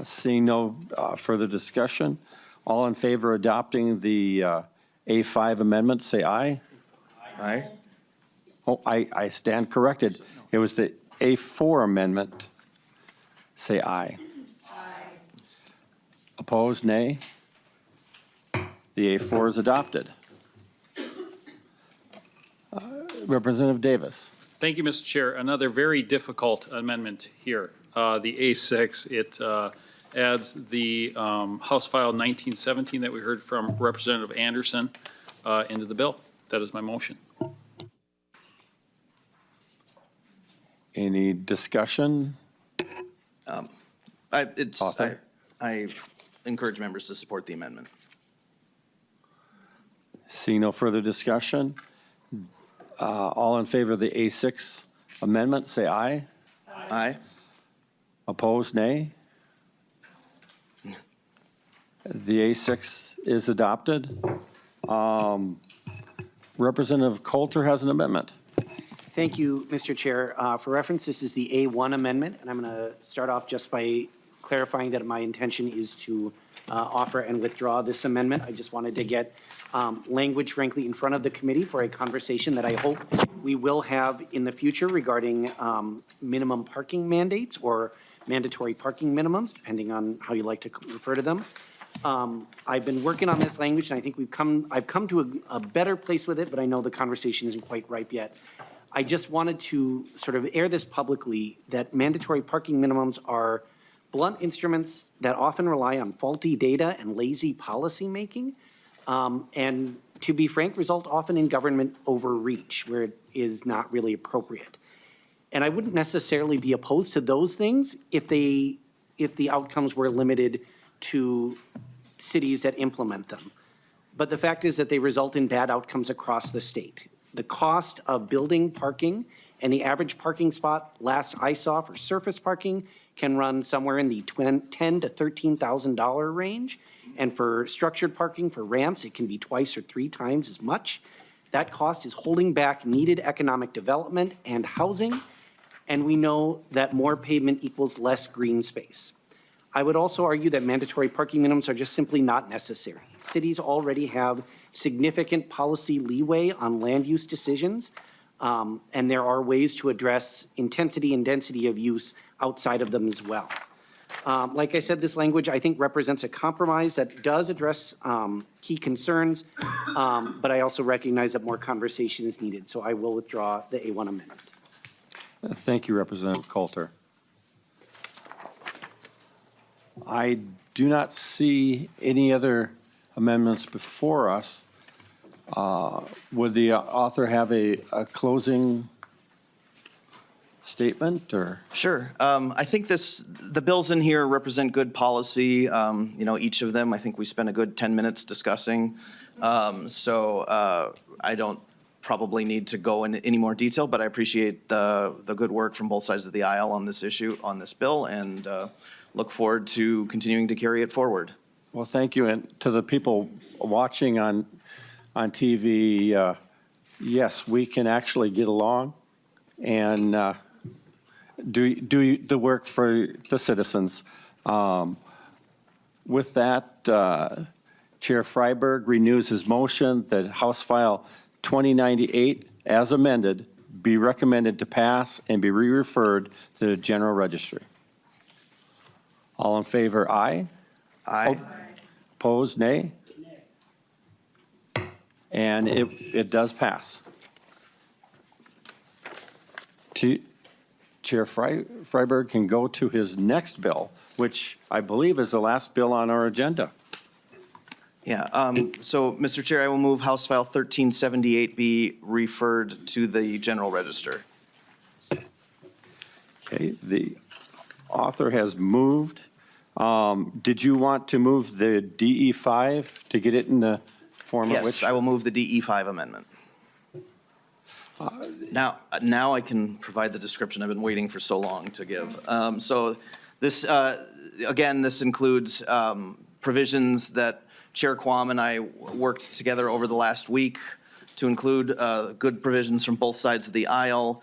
Seeing no further discussion, all in favor of adopting the A5 amendment, say aye. Aye. Oh, I stand corrected. It was the A4 amendment. Say aye. Aye. Opposed, nay. The A4 is adopted. Representative Davis. Thank you, Mr. Chair. Another very difficult amendment here. The A6, it adds the House File 1917 that we heard from Representative Anderson into the bill. That is my motion. Any discussion? I encourage members to support the amendment. Seeing no further discussion, all in favor of the A6 amendment, say aye. Aye. Opposed, nay. The A6 is adopted. Representative Coulter has an amendment. Thank you, Mr. Chair. For reference, this is the A1 amendment, and I'm going to start off just by clarifying that my intention is to offer and withdraw this amendment. I just wanted to get language, frankly, in front of the committee for a conversation that I hope we will have in the future regarding minimum parking mandates or mandatory parking minimums, depending on how you like to refer to them. I've been working on this language, and I think I've come to a better place with it, but I know the conversation isn't quite ripe yet. I just wanted to sort of air this publicly, that mandatory parking minimums are blunt instruments that often rely on faulty data and lazy policymaking, and to be frank, result often in government overreach where it is not really appropriate. And I wouldn't necessarily be opposed to those things if the outcomes were limited to cities that implement them. But the fact is that they result in bad outcomes across the state. The cost of building parking and the average parking spot last I saw for surface parking can run somewhere in the $10,000 to $13,000 range. And for structured parking for ramps, it can be twice or three times as much. That cost is holding back needed economic development and housing. And we know that more pavement equals less green space. I would also argue that mandatory parking minimums are just simply not necessary. Cities already have significant policy leeway on land use decisions, and there are ways to address intensity and density of use outside of them as well. Like I said, this language, I think, represents a compromise that does address key concerns, but I also recognize that more conversation is needed, so I will withdraw the A1 amendment. Thank you, Representative Coulter. I do not see any other amendments before us. Would the author have a closing statement or? Sure. I think the bills in here represent good policy. Each of them, I think we spent a good 10 minutes discussing. So I don't probably need to go into any more detail, but I appreciate the good work from both sides of the aisle on this issue, on this bill, and look forward to continuing to carry it forward. Well, thank you. And to the people watching on TV, yes, we can actually get along and do the work for the citizens. With that, Chair Freiberg renews his motion that House File 2098, as amended, be recommended to pass and be re-referred to the General Registry. All in favor, aye. Aye. Opposed, nay? And it does pass. Chair Freiberg can go to his next bill, which I believe is the last bill on our agenda. Yeah, so, Mr. Chair, I will move House File 1378 be referred to the General Register. Okay, the author has moved. Did you want to move the DE5 to get it in the form of which? Yes, I will move the DE5 amendment. Now I can provide the description I've been waiting for so long to give. So this, again, this includes provisions that Chair Quam and I worked together over the last week to include good provisions from both sides of the aisle.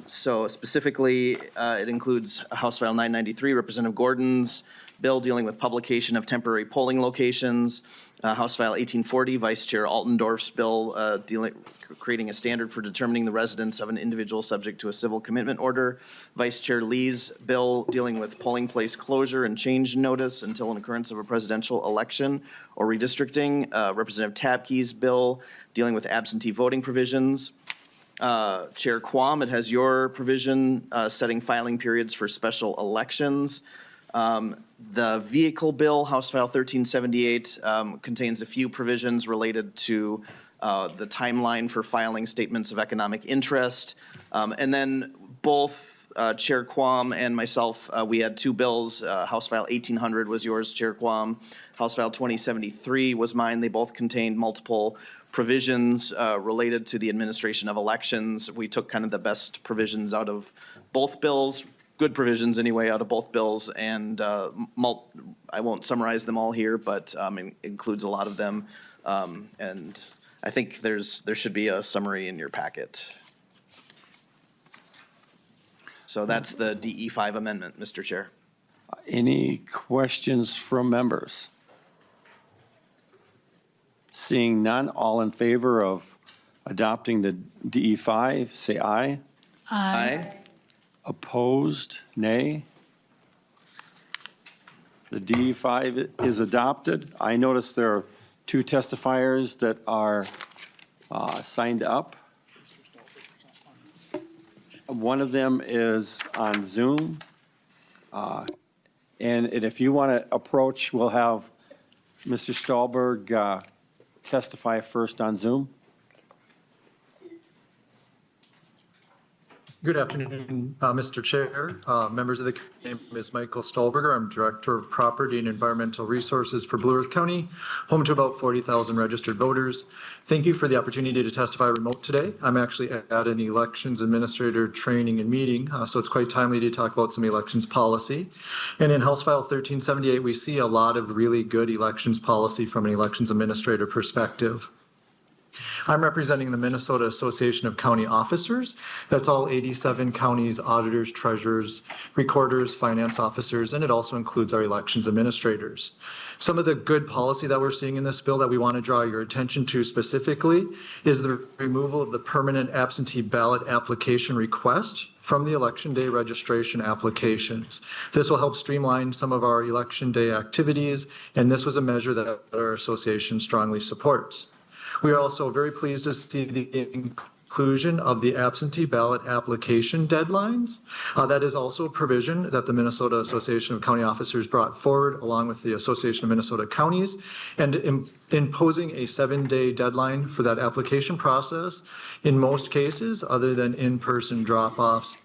So specifically, it includes House File 993, Representative Gordon's bill dealing with publication of temporary polling locations, House File 1840, Vice Chair Altendorf's bill creating a standard for determining the residence of an individual subject to a civil commitment order, Vice Chair Lee's bill dealing with polling place closure and change notice until an occurrence of a presidential election or redistricting, Representative Tabke's bill dealing with absentee voting provisions. Chair Quam, it has your provision setting filing periods for special elections. The vehicle bill, House File 1378, contains a few provisions related to the timeline for filing statements of economic interest. And then both Chair Quam and myself, we had two bills. House File 1800 was yours, Chair Quam. House File 2073 was mine. They both contained multiple provisions related to the administration of elections. We took kind of the best provisions out of both bills, good provisions anyway, out of both bills, and I won't summarize them all here, but it includes a lot of them. And I think there should be a summary in your packet. So that's the DE5 amendment, Mr. Chair. Any questions from members? Seeing none, all in favor of adopting the DE5, say aye. Aye. Opposed, nay. The DE5 is adopted. I notice there are two testifiers that are signed up. One of them is on Zoom. And if you want to approach, we'll have Mr. Stolberg testify first on Zoom. Good afternoon, Mr. Chair, members of the committee. My name is Michael Stolberger. I'm Director of Property and Environmental Resources for Blue Earth County, home to about 40,000 registered voters. Thank you for the opportunity to testify remote today. I'm actually at an elections administrator training and meeting, so it's quite timely to talk about some elections policy. And in House File 1378, we see a lot of really good elections policy from an elections administrator perspective. I'm representing the Minnesota Association of County Officers. That's all 87 counties, auditors, treasurers, recorders, finance officers, and it also includes our elections administrators. Some of the good policy that we're seeing in this bill that we want to draw your attention to specifically is the removal of the permanent absentee ballot application request from the election day registration applications. This will help streamline some of our election day activities, and this was a measure that our association strongly supports. We are also very pleased to see the inclusion of the absentee ballot application deadlines. That is also a provision that the Minnesota Association of County Officers brought forward along with the Association of Minnesota Counties, and imposing a 7-day deadline for that application process in most cases other than in-person drop-offs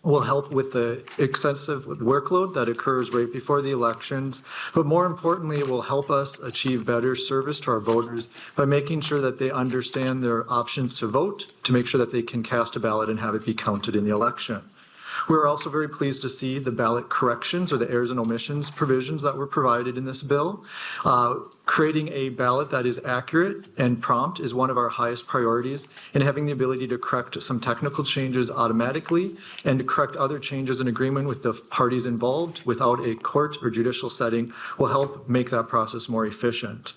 will help with the excessive workload that occurs right before the elections. But more importantly, it will help us achieve better service to our voters by making sure that they understand their options to vote, to make sure that they can cast a ballot and have it be counted in the election. We're also very pleased to see the ballot corrections or the errors and omissions provisions that were provided in this bill. Creating a ballot that is accurate and prompt is one of our highest priorities, and having the ability to correct some technical changes automatically and to correct other changes in agreement with the parties involved without a court or judicial setting will help make that process more efficient.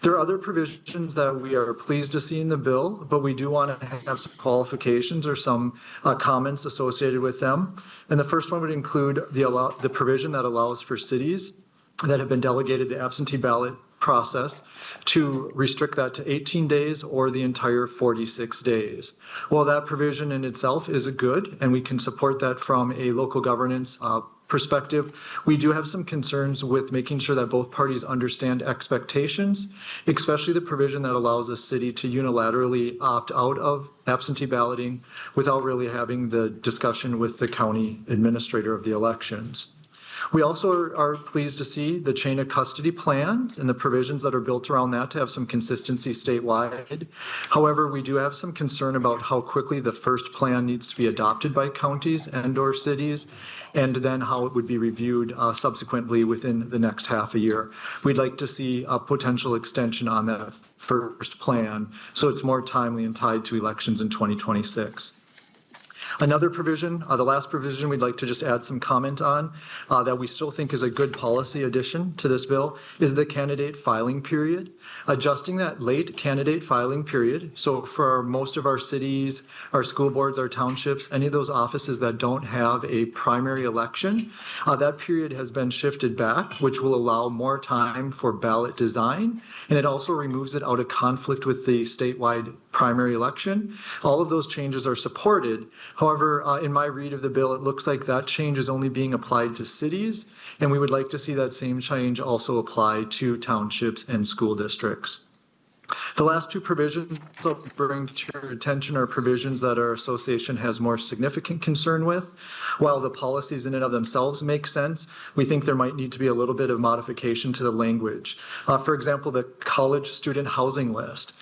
There are other provisions that we are pleased to see in the bill, but we do want to have some qualifications or some comments associated with them. And the first one would include the provision that allows for cities that have been delegated the absentee ballot process to restrict that to 18 days or the entire 46 days. Well, that provision in itself is good, and we can support that from a local governance perspective, we do have some concerns with making sure that both parties understand expectations, especially the provision that allows a city to unilaterally opt out of absentee balloting without really having the discussion with the county administrator of the elections. We also are pleased to see the chain of custody plans and the provisions that are built around that to have some consistency statewide. However, we do have some concern about how quickly the first plan needs to be adopted by counties and/or cities, and then how it would be reviewed subsequently within the next half a year. We'd like to see a potential extension on that first plan so it's more timely and tied to elections in 2026. Another provision, the last provision we'd like to just add some comment on that we still think is a good policy addition to this bill is the candidate filing period. Adjusting that late candidate filing period, so for most of our cities, our school boards, our townships, any of those offices that don't have a primary election, that period has been shifted back, which will allow more time for ballot design, and it also removes it out of conflict with the statewide primary election. All of those changes are supported. However, in my read of the bill, it looks like that change is only being applied to cities, and we would like to see that same change also apply to townships and school districts. The last two provisions I'll bring to your attention are provisions that our association has more significant concern with. While the policies in and of themselves make sense, we think there might need to be a little bit of modification to the language. For example, the college student housing list.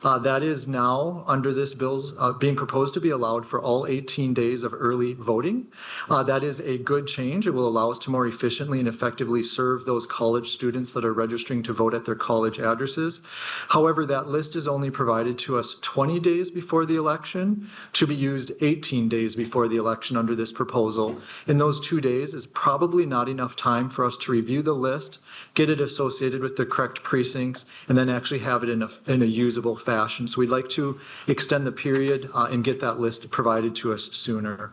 That is now, under this bill's being proposed to be allowed for all 18 days of early voting. That is a good change. It will allow us to more efficiently and effectively serve those college students that are registering to vote at their college addresses. However, that list is only provided to us 20 days before the election, to be used 18 days before the election under this proposal. In those 2 days is probably not enough time for us to review the list, get it associated with the correct precincts, and then actually have it in a usable fashion. So we'd like to extend the period and get that list provided to us sooner.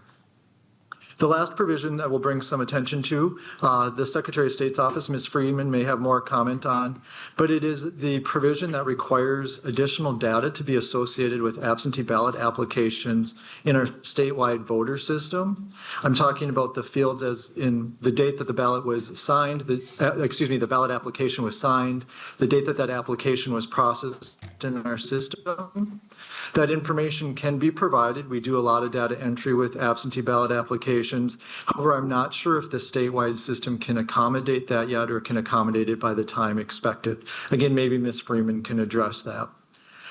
The last provision that we'll bring some attention to, the Secretary of State's office, Ms. Freeman, may have more comment on, but it is the provision that requires additional data to be associated with absentee ballot applications in our statewide voter system. I'm talking about the fields as in the date that the ballot was signed, the ballot application was signed, the date that that application was processed in our system. That information can be provided. We do a lot of data entry with absentee ballot applications. However, I'm not sure if the statewide system can accommodate that yet or can accommodate it by the time expected. Again, maybe Ms. Freeman can address that.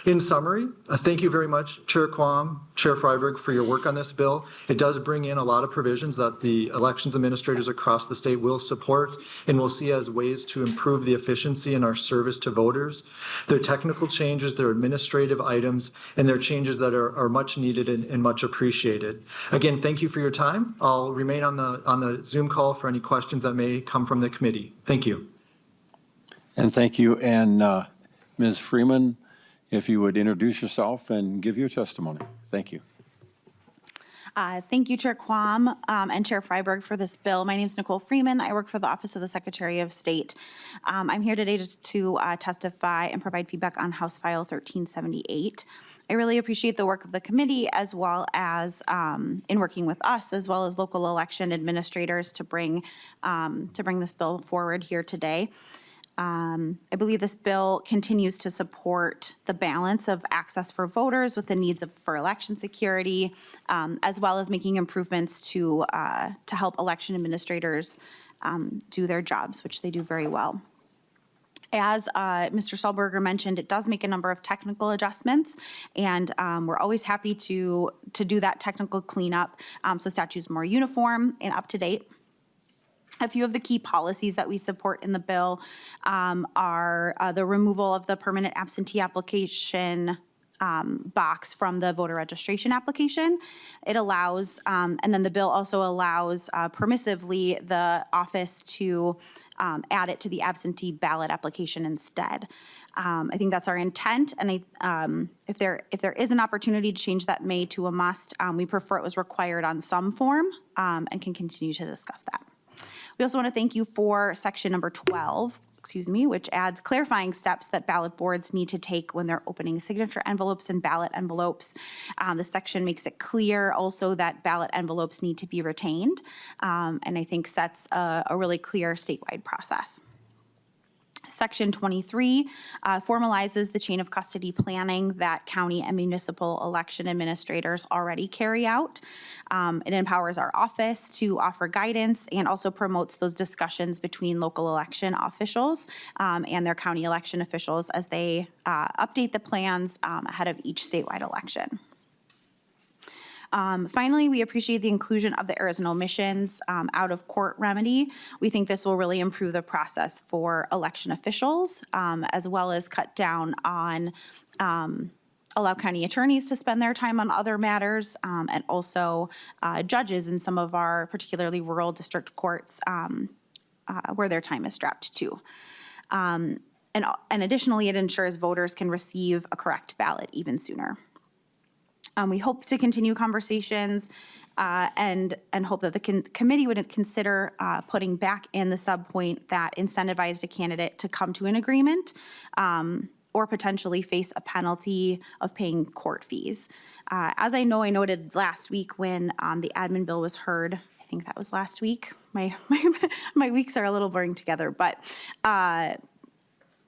In summary, thank you very much, Chair Quam, Chair Freiberg, for your work on this bill. It does bring in a lot of provisions that the elections administrators across the state will support and will see as ways to improve the efficiency in our service to voters. They're technical changes, they're administrative items, and they're changes that are much needed and much appreciated. Again, thank you for your time. I'll remain on the Zoom call for any questions that may come from the committee. Thank you. And thank you. And Ms. Freeman, if you would introduce yourself and give your testimony. Thank you. Thank you, Chair Quam and Chair Freiberg, for this bill. My name is Nicole Freeman. I work for the Office of the Secretary of State. I'm here today to testify and provide feedback on House File 1378. I really appreciate the work of the committee as well as in working with us as well as local election administrators to bring this bill forward here today. I believe this bill continues to support the balance of access for voters with the needs for election security, as well as making improvements to help election administrators do their jobs, which they do very well. As Mr. Stahlberger mentioned, it does make a number of technical adjustments, and we're always happy to do that technical cleanup so statute's more uniform and up to date. A few of the key policies that we support in the bill are the removal of the permanent absentee application box from the voter registration application. It allows, and then the bill also allows permissively the office to add it to the absentee ballot application instead. I think that's our intent, and if there is an opportunity to change that may to a must, we prefer it was required on some form and can continue to discuss that. We also want to thank you for section number 12 which adds clarifying steps that ballot boards need to take when they're opening signature envelopes and ballot envelopes. This section makes it clear also that ballot envelopes need to be retained, and I think sets a really clear statewide process. Section 23 formalizes the chain of custody planning that county and municipal election administrators already carry out. It empowers our office to offer guidance and also promotes those discussions between local election officials and their county election officials as they update the plans ahead of each statewide election. Finally, we appreciate the inclusion of the errors and omissions out-of-court remedy. We think this will really improve the process for election officials, as well as cut down on allow county attorneys to spend their time on other matters, and also judges in some of our particularly rural district courts where their time is strapped to. And additionally, it ensures voters can receive a correct ballot even sooner. We hope to continue conversations and hope that the committee would consider putting back in the subpoint that incentivized a candidate to come to an agreement or potentially face a penalty of paying court fees. As I noted last week when the admin bill was heard, I think that was last week. My weeks are a little blurring together, but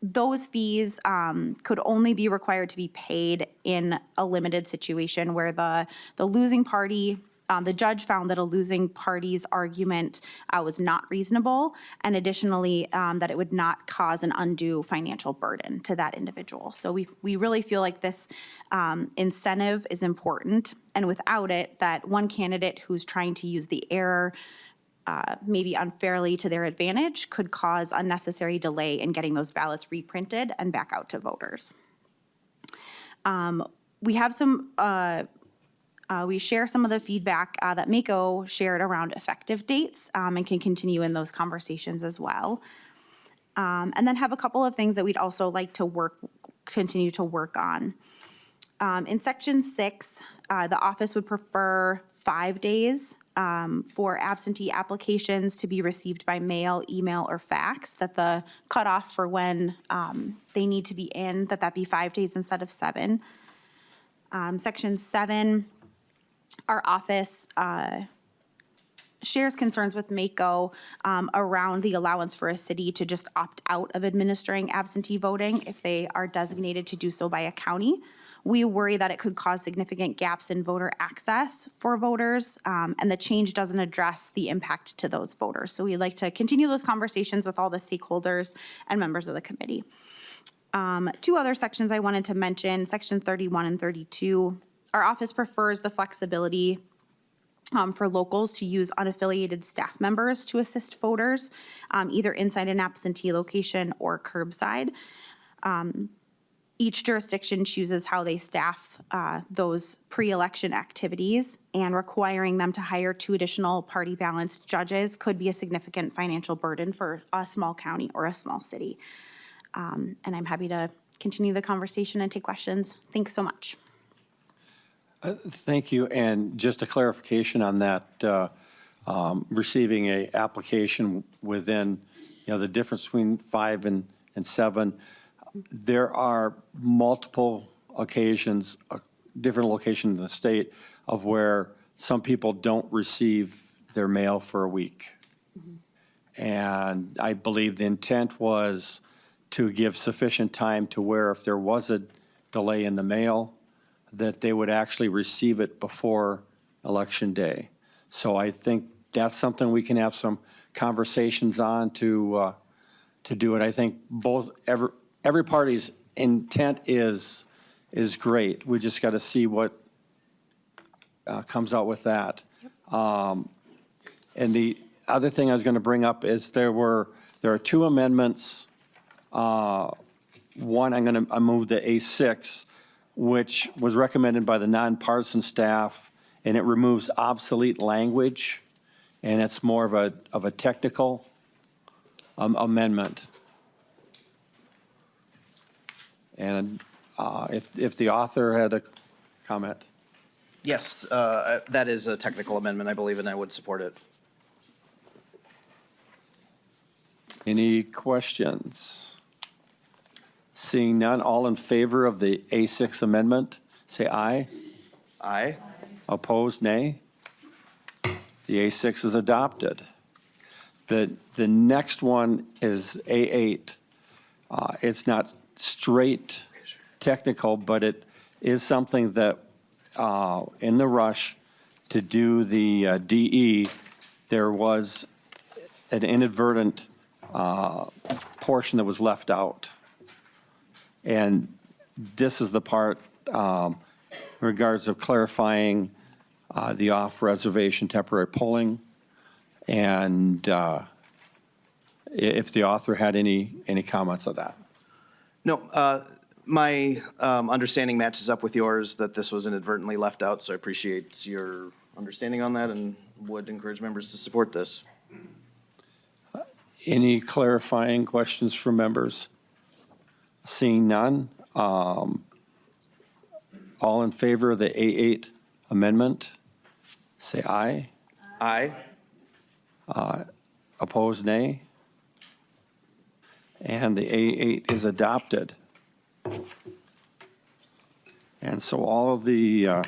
those fees could only be required to be paid in a limited situation where the losing party, the judge found that a losing party's argument was not reasonable, and additionally, that it would not cause an undue financial burden to that individual. So we really feel like this incentive is important, and without it, that one candidate who's trying to use the error maybe unfairly to their advantage could cause unnecessary delay in getting those ballots reprinted and back out to voters. We have some, we share some of the feedback that Mako shared around effective dates and can continue in those conversations as well. And then have a couple of things that we'd also like to continue to work on. In section 6, the office would prefer 5 days for absentee applications to be received by mail, email, or fax, that the cutoff for when they need to be in, that be 5 days instead of 7. Section 7, our office shares concerns with Mako around the allowance for a city to just opt out of administering absentee voting if they are designated to do so by a county. We worry that it could cause significant gaps in voter access for voters, and the change doesn't address the impact to those voters. So we'd like to continue those conversations with all the stakeholders and members of the committee. 2 other sections I wanted to mention, section 31 and 32. Our office prefers the flexibility for locals to use unaffiliated staff members to assist voters, either inside an absentee location or curbside. Each jurisdiction chooses how they staff those pre-election activities, and requiring them to hire 2 additional party-balanced judges could be a significant financial burden for a small county or a small city. And I'm happy to continue the conversation and take questions. Thanks so much. Thank you. And just a clarification on that, receiving a application within, the difference between 5 and 7. There are multiple occasions, different locations in the state of where some people don't receive their mail for a week. Mm-hmm. And I believe the intent was to give sufficient time to where if there was a delay in the mail, that they would actually receive it before Election Day. So I think that's something we can have some conversations on to do it. I think every party's intent is great. We just got to see what comes out with that. And the other thing I was going to bring up is there are 2 amendments. One, I move the A6, which was recommended by the nonpartisan staff, and it removes obsolete language, and it's more of a technical amendment. And if the author had a comment. Yes, that is a technical amendment, I believe, and I would support it. Any questions? Seeing none, all in favor of the A6 amendment, say aye. Aye. Opposed, nay. The A6 is adopted. The next one is A8. It's not straight technical, but it is something that, in the rush to do the DE, there was an inadvertent portion that was left out. And this is the part in regards of clarifying the off-reservation temporary polling, and if the author had any comments on that. No, my understanding matches up with yours that this was inadvertently left out, so I appreciate your understanding on that and would encourage members to support this. Any clarifying questions from members? Seeing none, all in favor of the A8 amendment, say aye. Aye. Opposed, nay. And the A8 is adopted. And so all of the,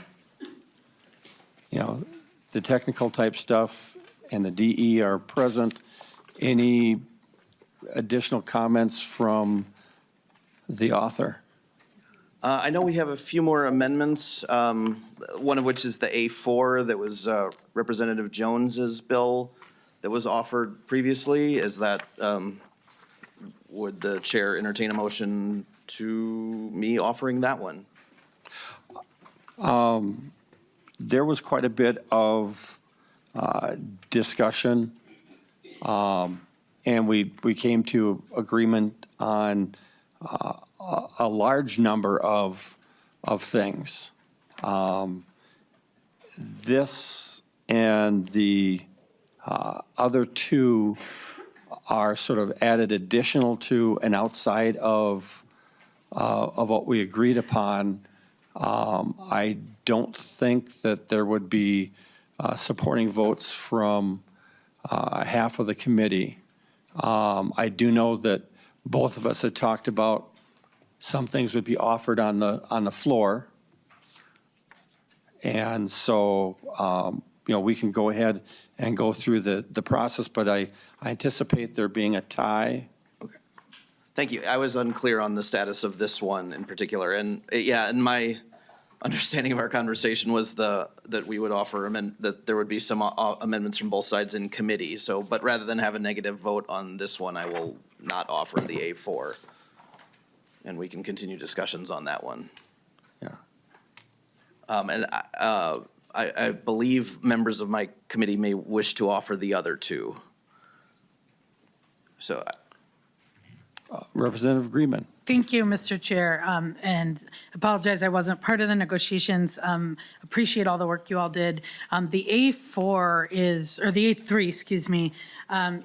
the technical type stuff and the DE are present. Any additional comments from the author? I know we have a few more amendments, one of which is the A4 that was Representative Jones's bill that was offered previously. Is that, would the chair entertain a motion to me offering that one? There was quite a bit of discussion, and we came to agreement on a large number of things. This and the other two are sort of added additional to and outside of what we agreed upon. I don't think that there would be supporting votes from half of the committee. I do know that both of us had talked about some things would be offered on the floor. And so, we can go ahead and go through the process, but I anticipate there being a tie. Okay. Thank you. I was unclear on the status of this one in particular. And and my understanding of our conversation was that we would offer that there would be some amendments from both sides in committee. So, but rather than have a negative vote on this one, I will not offer the A4. And we can continue discussions on that one. Yeah. And I believe members of my committee may wish to offer the other two. So. Representative Greenman. Thank you, Mr. Chair, and apologize I wasn't part of the negotiations. Appreciate all the work you all did. The A4 is, or the A3, excuse me,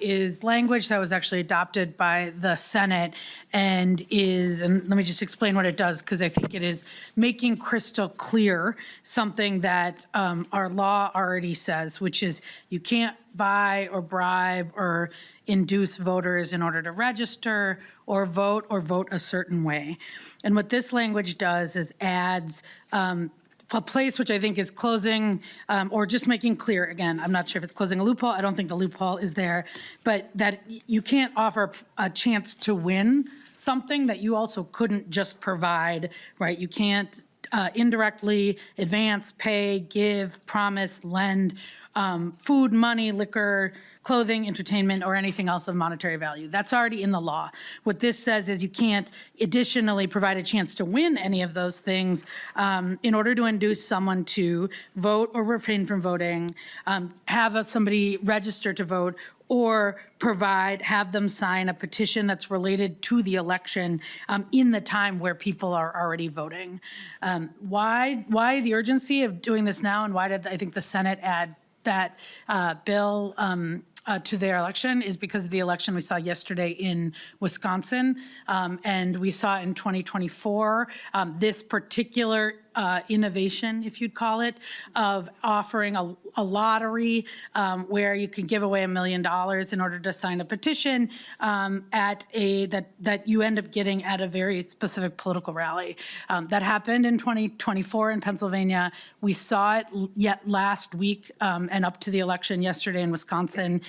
is language that was actually adopted by the Senate and let me just explain what it does, because I think it is making crystal clear something that our law already says, which is you can't buy or bribe or induce voters in order to register or vote a certain way. And what this language does is adds a place which I think is closing or just making clear, again, I'm not sure if it's closing a loophole, I don't think the loophole is there, but that you can't offer a chance to win something that you also couldn't just provide, right? You can't indirectly advance, pay, give, promise, lend, food, money, liquor, clothing, entertainment, or anything else of monetary value. That's already in the law. What this says is you can't additionally provide a chance to win any of those things in order to induce someone to vote or refrain from voting, have somebody register to vote, or have them sign a petition that's related to the election in the time where people are already voting. Why the urgency of doing this now, and why did I think the Senate add that bill to their election is because of the election we saw yesterday in Wisconsin, and we saw in 2024 this particular innovation, if you'd call it, of offering a lottery where you can give away $1 million in order to sign a petition that you end up getting at a very specific political rally. That happened in 2024 in Pennsylvania. We saw it yet last week and up to the election yesterday in Wisconsin.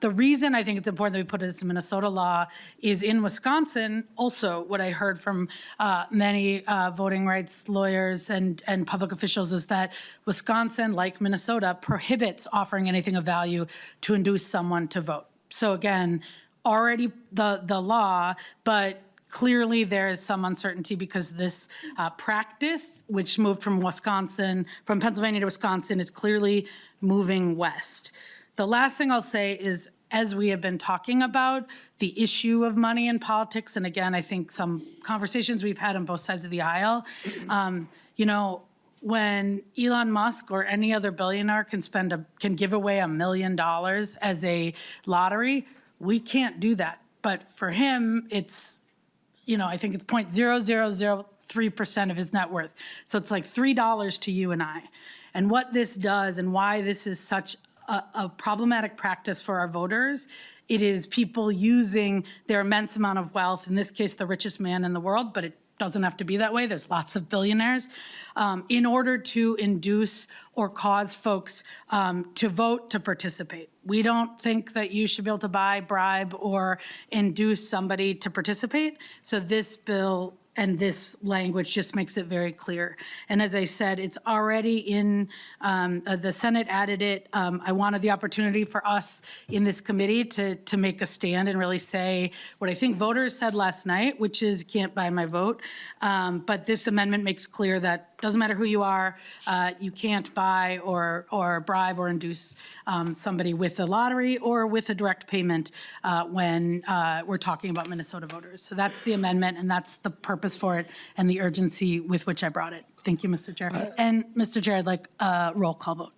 The reason I think it's important that we put it as a Minnesota law is in Wisconsin, also what I heard from many voting rights lawyers and public officials is that Wisconsin, like Minnesota, prohibits offering anything of value to induce someone to vote. So again, already the law, but clearly there is some uncertainty because this practice, which moved from Pennsylvania to Wisconsin, is clearly moving west. The last thing I'll say is, as we have been talking about the issue of money in politics, and again, I think some conversations we've had on both sides of the aisle, when Elon Musk or any other billionaire can give away $1 million as a lottery, we can't do that. But for him, it's, I think it's 0.0003% of his net worth. So it's like $3 to you and I. And what this does and why this is such a problematic practice for our voters, it is people using their immense amount of wealth, in this case, the richest man in the world, but it doesn't have to be that way. There's lots of billionaires, in order to induce or cause folks to vote to participate. We don't think that you should be able to buy, bribe, or induce somebody to participate. So this bill and this language just makes it very clear. And as I said, it's already in, the Senate added it. I wanted the opportunity for us in this committee to make a stand and really say what I think voters said last night, which is can't buy my vote. But this amendment makes clear that doesn't matter who you are, you can't buy or bribe or induce somebody with a lottery or with a direct payment when we're talking about Minnesota voters. So that's the amendment, and that's the purpose for it and the urgency with which I brought it. Thank you, Mr. Chair. And Mr. Chair, I'd like a roll call vote.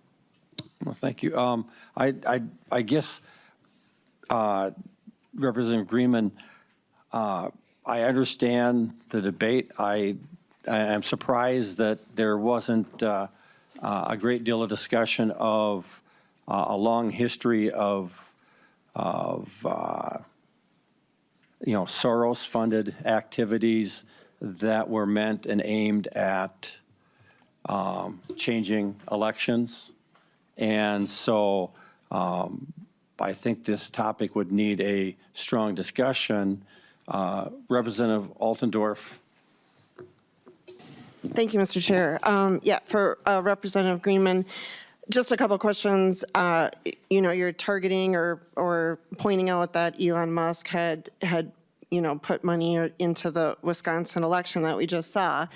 Well, thank you. I guess, Representative Greenman, I understand the debate. I am surprised that there wasn't a great deal of discussion of a long history of Soros-funded activities that were meant and aimed at changing elections. And so I think this topic would need a strong discussion. Representative Altendorf. Thank you, Mr. Chair. For Representative Greenman, just a couple of questions. You're targeting or pointing out that Elon Musk had put money into the Wisconsin election that we just saw.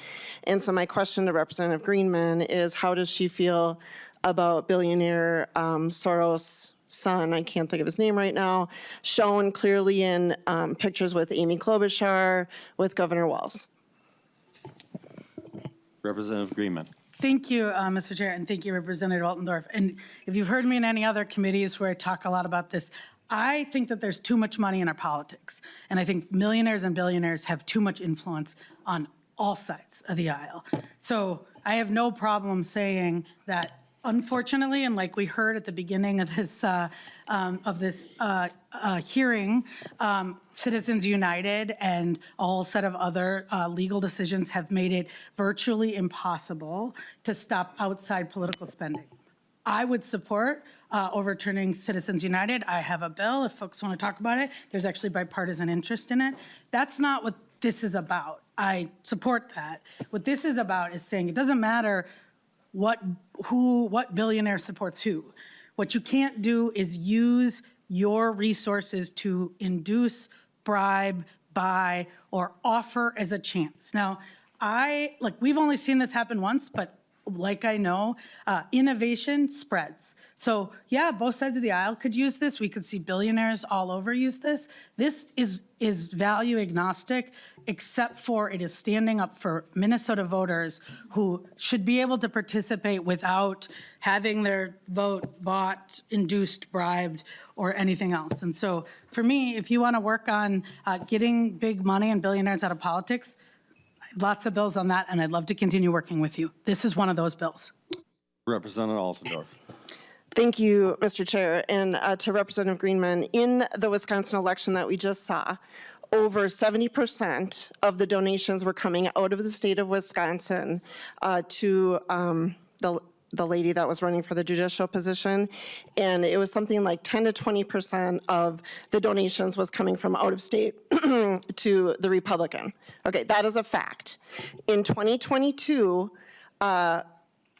And so my question to Representative Greenman is, how does she feel about billionaire Soros' son, I can't think of his name right now, shown clearly in pictures with Amy Klobuchar, with Governor Walz? Representative Greenman. Thank you, Mr. Chair, and thank you, Representative Altendorf. And if you've heard me in any other committees where I talk a lot about this, I think that there's too much money in our politics. And I think millionaires and billionaires have too much influence on all sides of the aisle. So I have no problem saying that, unfortunately, and like we heard at the beginning of this hearing, Citizens United and a whole set of other legal decisions have made it virtually impossible to stop outside political spending. I would support overturning Citizens United. I have a bill, if folks want to talk about it. There's actually bipartisan interest in it. That's not what this is about. I support that. What this is about is saying it doesn't matter what billionaire supports who. What you can't do is use your resources to induce, bribe, buy, or offer as a chance. Now, we've only seen this happen once, but like I know, innovation spreads. So yeah, both sides of the aisle could use this. We could see billionaires all over use this. This is value agnostic, except for it is standing up for Minnesota voters who should be able to participate without having their vote bought, induced, bribed, or anything else. And so for me, if you want to work on getting big money and billionaires out of politics, Lots of bills on that, and I'd love to continue working with you. This is one of those bills. Representative Altendorf. Thank you, Mr. Chair, and to Representative Greenman. In the Wisconsin election that we just saw, over 70% of the donations were coming out of the state of Wisconsin to the lady that was running for the judicial position, and it was something like 10 to 20% of the donations was coming from out of state to the Republican. Okay, that is a fact. In 2022, over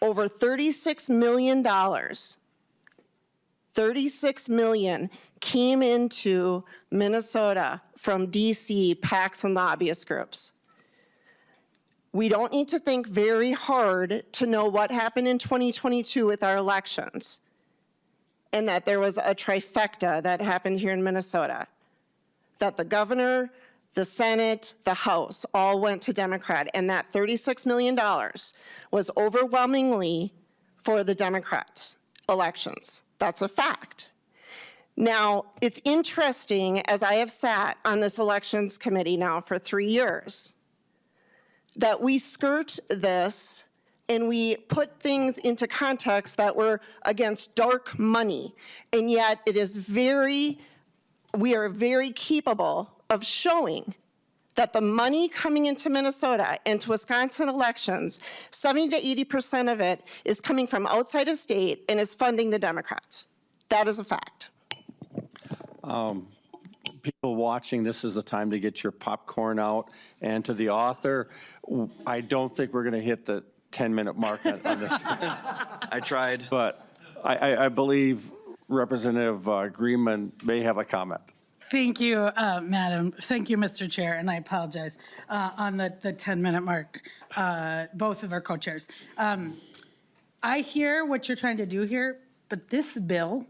$36 million, $36 million came into Minnesota from DC, PACs, and lobbyist groups. We don't need to think very hard to know what happened in 2022 with our elections, and that there was a trifecta that happened here in Minnesota, that the governor, the Senate, the House all went to Democrat, and that $36 million was overwhelmingly for the Democrats' elections. That's a fact. Now, it's interesting, as I have sat on this elections committee now for 3 years, that we skirt this and we put things into context that were against dark money, and yet it is we are very capable of showing that the money coming into Minnesota and to Wisconsin elections, 70 to 80% of it is coming from outside of state and is funding the Democrats. That is a fact. People watching, this is the time to get your popcorn out. And to the author, I don't think we're going to hit the 10-minute mark on this. I tried. But I believe Representative Greenman may have a comment. Thank you, Madam. Thank you, Mr. Chair, and I apologize on the 10-minute mark, both of our co-chairs. I hear what you're trying to do here, but this bill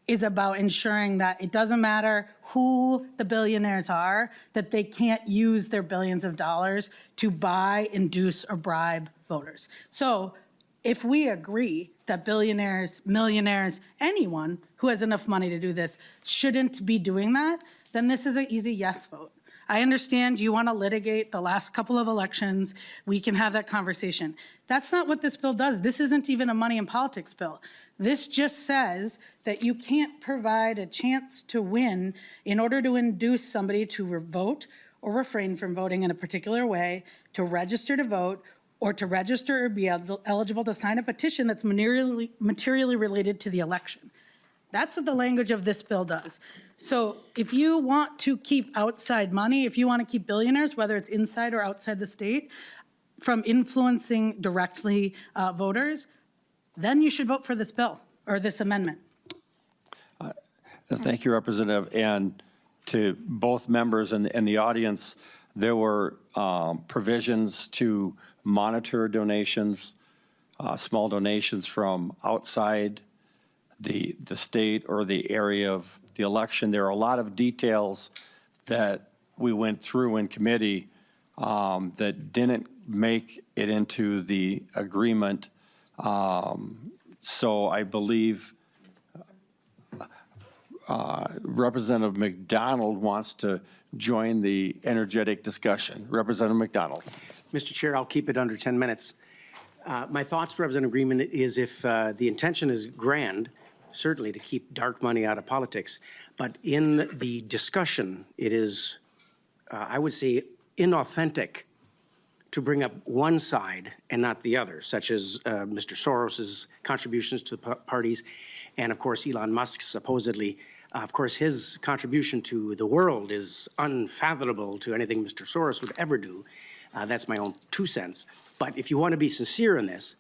is about ensuring that it doesn't matter who the billionaires are, that they can't use their billions of dollars to buy, induce, or bribe voters. So if we agree that billionaires, millionaires, anyone who has enough money to do this shouldn't be doing that, then this is an easy yes vote. I understand you want to litigate the last couple of elections. We can have that conversation. That's not what this bill does. This isn't even a money and politics bill. This just says that you can't provide a chance to win in order to induce somebody to vote or refrain from voting in a particular way, to register to vote, or to register or be eligible to sign a petition that's materially related to the election. That's what the language of this bill does. So if you want to keep outside money, if you want to keep billionaires, whether it's inside or outside the state, from influencing directly voters, then you should vote for this bill or this amendment. Thank you, Representative. And to both members and the audience, there were provisions to monitor donations, small donations from outside the state or the area of the election. There are a lot of details that we went through in committee that didn't make it into the agreement. So I believe Representative McDonald wants to join the energetic discussion. Representative McDonald. Mr. Chair, I'll keep it under 10 minutes. My thoughts to Representative Greenman is if the intention is grand, certainly to keep dark money out of politics, but in the discussion, it is, I would say, inauthentic to bring up one side and not the other, such as Mr. Soros's contributions to parties, and of course Elon Musk's supposedly. Of course, his contribution to the world is unfathomable to anything Mr. Soros would ever do. That's my own 2 cents. But if you want to be sincere in this,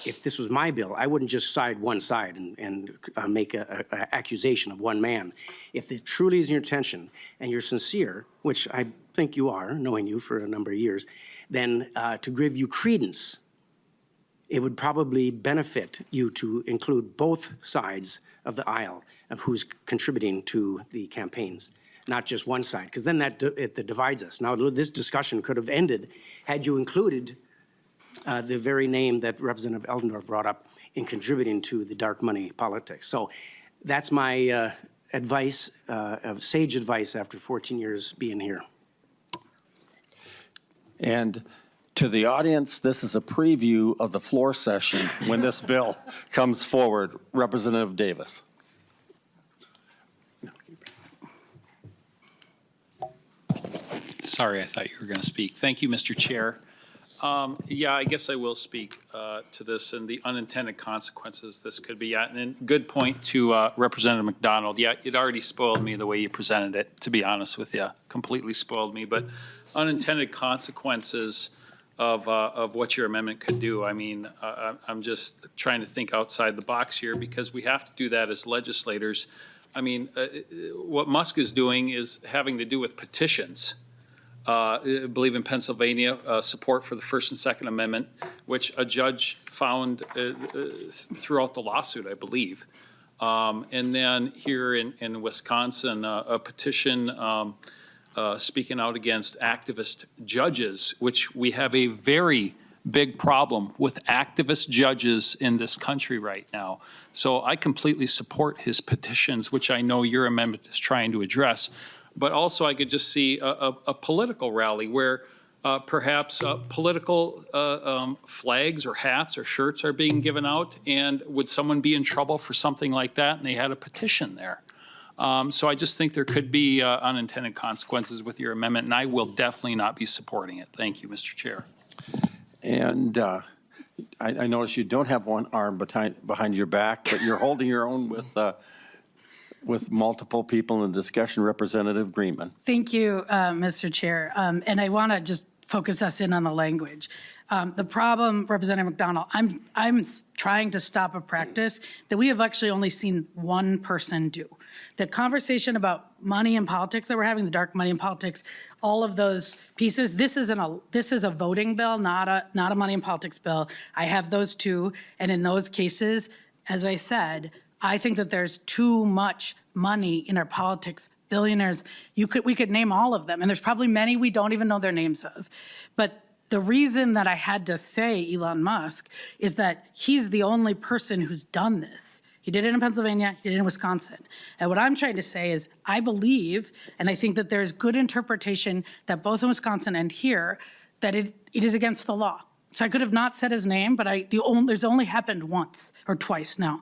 if this was my bill, I wouldn't just side one side and make an accusation of one man. If it truly is your intention and you're sincere, which I think you are, knowing you for a number of years, then to give you credence, it would probably benefit you to include both sides of the aisle of who's contributing to the campaigns, not just one side, because then that divides us. Now, this discussion could have ended had you included the very name that Representative Eldendorf brought up in contributing to the dark money politics. So that's my advice, sage advice after 14 years being here. And to the audience, this is a preview of the floor session when this bill comes forward. Representative Davis. Sorry, I thought you were going to speak. Thank you, Mr. Chair. Yeah, I guess I will speak to this and the unintended consequences this could be. Yeah, and good point to Representative McDonald. Yeah, it already spoiled me the way you presented it, to be honest with you. Completely spoiled me. But unintended consequences of what your amendment could do. I mean, I'm just trying to think outside the box here because we have to do that as legislators. I mean, what Musk is doing is having to do with petitions. I believe in Pennsylvania, support for the First and Second Amendment, which a judge found throughout the lawsuit, I believe. And then here in Wisconsin, a petition speaking out against activist judges, which we have a very big problem with activist judges in this country right now. So I completely support his petitions, which I know your amendment is trying to address. But also I could just see a political rally where perhaps political flags or hats or shirts are being given out. And would someone be in trouble for something like that? And they had a petition there. So I just think there could be unintended consequences with your amendment, and I will definitely not be supporting it. Thank you, Mr. Chair. And I notice you don't have one arm behind your back, but you're holding your own with multiple people in the discussion. Representative Greenman. Thank you, Mr. Chair. And I want to just focus us in on the language. The problem, Representative McDonald, I'm trying to stop a practice that we have actually only seen one person do. The conversation about money and politics that we're having, the dark money and politics, all of those pieces, this is a voting bill, not a money and politics bill. I have those too, and in those cases, as I said, I think that there's too much money in our politics. Billionaires, we could name all of them, and there's probably many we don't even know their names of. But the reason that I had to say Elon Musk is that he's the only person who's done this. He did it in Pennsylvania, he did it in Wisconsin. And what I'm trying to say is I believe, and I think that there's good interpretation that both in Wisconsin and here, that it is against the law. So I could have not said his name, but there's only happened once or twice now.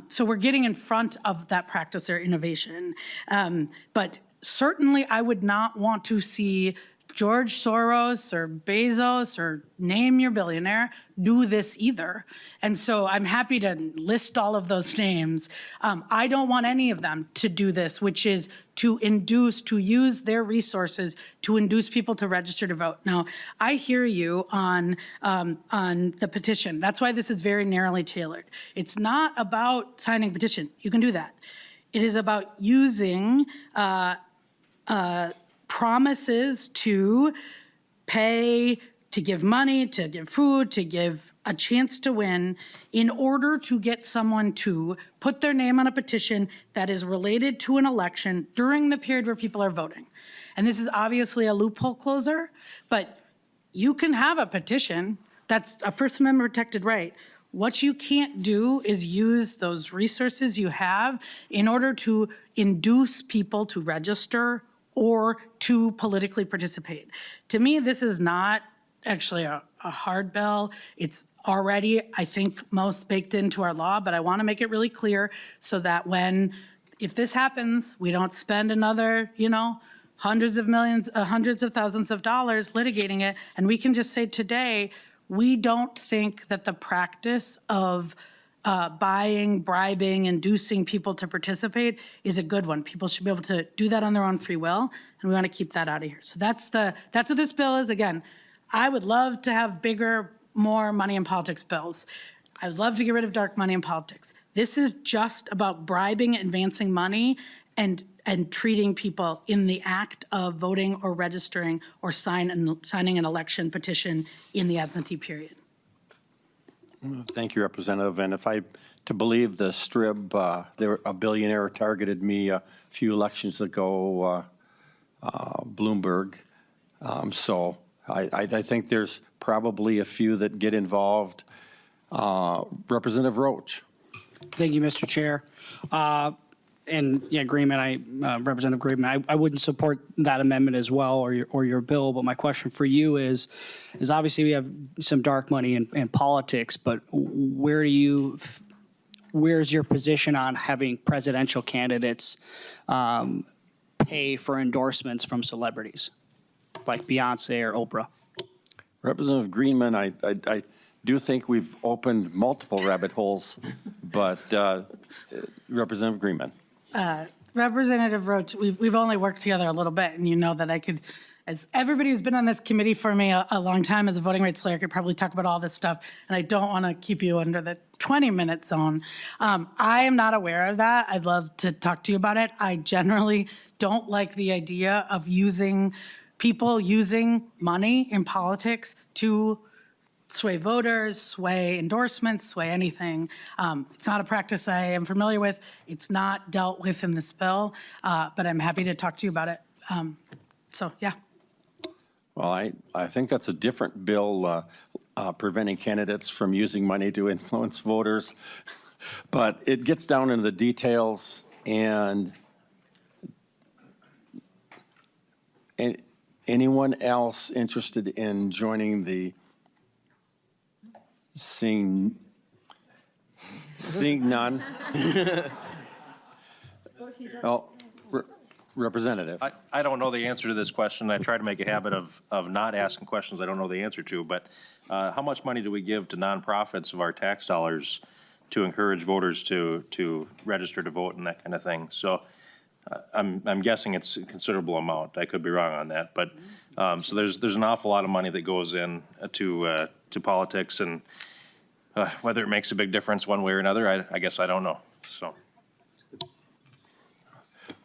So we're getting in front of that practice or innovation. But certainly I would not want to see George Soros or Bezos or name your billionaire do this either. And so I'm happy to list all of those names. I don't want any of them to do this, which is to use their resources to induce people to register to vote. Now, I hear you on the petition. That's why this is very narrowly tailored. It's not about signing a petition. You can do that. It is about using promises to pay, to give money, to give food, to give a chance to win in order to get someone to put their name on a petition that is related to an election during the period where people are voting. And this is obviously a loophole closer, but you can have a petition. That's a First Amendment protected right. What you can't do is use those resources you have in order to induce people to register or to politically participate. To me, this is not actually a hard bill. It's already, I think, most baked into our law, but I want to make it really clear so that if this happens, we don't spend another, hundreds of thousands of dollars litigating it, and we can just say today, we don't think that the practice of buying, bribing, inducing people to participate is a good one. People should be able to do that on their own free will, and we want to keep that out of here. So that's what this bill is. Again, I would love to have bigger, more money in politics bills. I would love to get rid of dark money in politics. This is just about bribing, advancing money, and treating people in the act of voting or registering or signing an election petition in the absentee period. Thank you, Representative. And if to believe the Strib, a billionaire targeted me a few elections ago, Bloomberg. So I think there's probably a few that get involved. Representative Roach. Thank you, Mr. Chair. in agreement, Representative Graveman, I wouldn't support that amendment as well, or your bill, but my question for you is obviously we have some dark money in politics, but where's your position on having presidential candidates pay for endorsements from celebrities like Beyonce or Oprah? Representative Greenman, I do think we've opened multiple rabbit holes, but Representative Greenman. Representative Roach, we've only worked together a little bit, and you know that I could, as everybody who's been on this committee for me a long time as a voting rights lawyer, I could probably talk about all this stuff, and I don't want to keep you under the 20-minute zone. I am not aware of that. I'd love to talk to you about it. I generally don't like the idea of people using money in politics to sway voters, sway endorsements, sway anything. It's not a practice I am familiar with. It's not dealt with in this bill, but I'm happy to talk to you about it. So, yeah. Well, I think that's a different bill, preventing candidates from using money to influence voters. But it gets down into the details, and anyone else interested in joining the Seeing none. Oh, Representative. I don't know the answer to this question. I try to make a habit of not asking questions I don't know the answer to, but how much money do we give to nonprofits of our tax dollars to encourage voters to register to vote and that kind of thing? So I'm guessing it's a considerable amount. I could be wrong on that, but so there's an awful lot of money that goes in to politics, and whether it makes a big difference one way or another, I guess I don't know. So,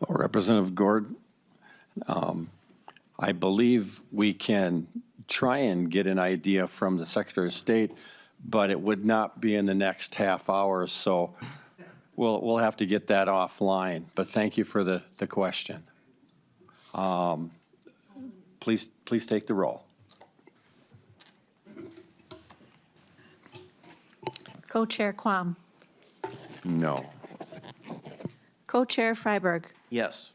Well, Representative Gord, I believe we can try and get an idea from the Secretary of State, but it would not be in the next half hour, so we'll have to get that offline. But thank you for the question. Please take the roll. Co-Chair Quam. No. Co-Chair Freiberg. Yes.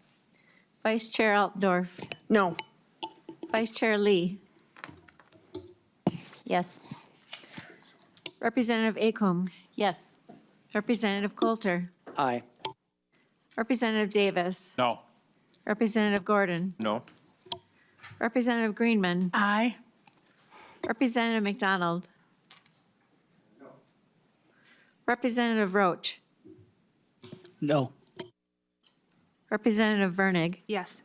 Vice Chair Altdorf. No. Vice Chair Lee. Yes. Representative Acomb. Yes. Representative Coulter. Aye. Representative Davis. No. Representative Gordon. no? Representative Greenman. Aye. Representative McDonald. Representative Roach. No. Representative Vernig. Yes.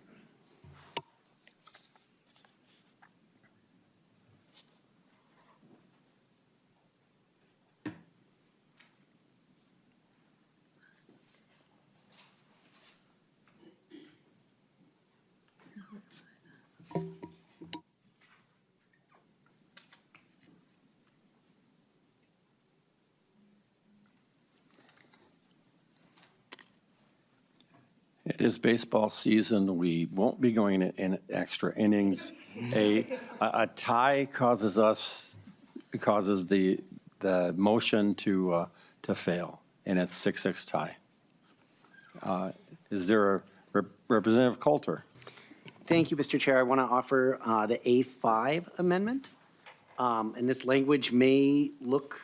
It is baseball season. We won't be going in extra innings. A tie causes the motion to fail, and it's 6-6 tie. Is there a Representative Coulter? Thank you, Mr. Chair. I want to offer the A5 amendment. And this language may look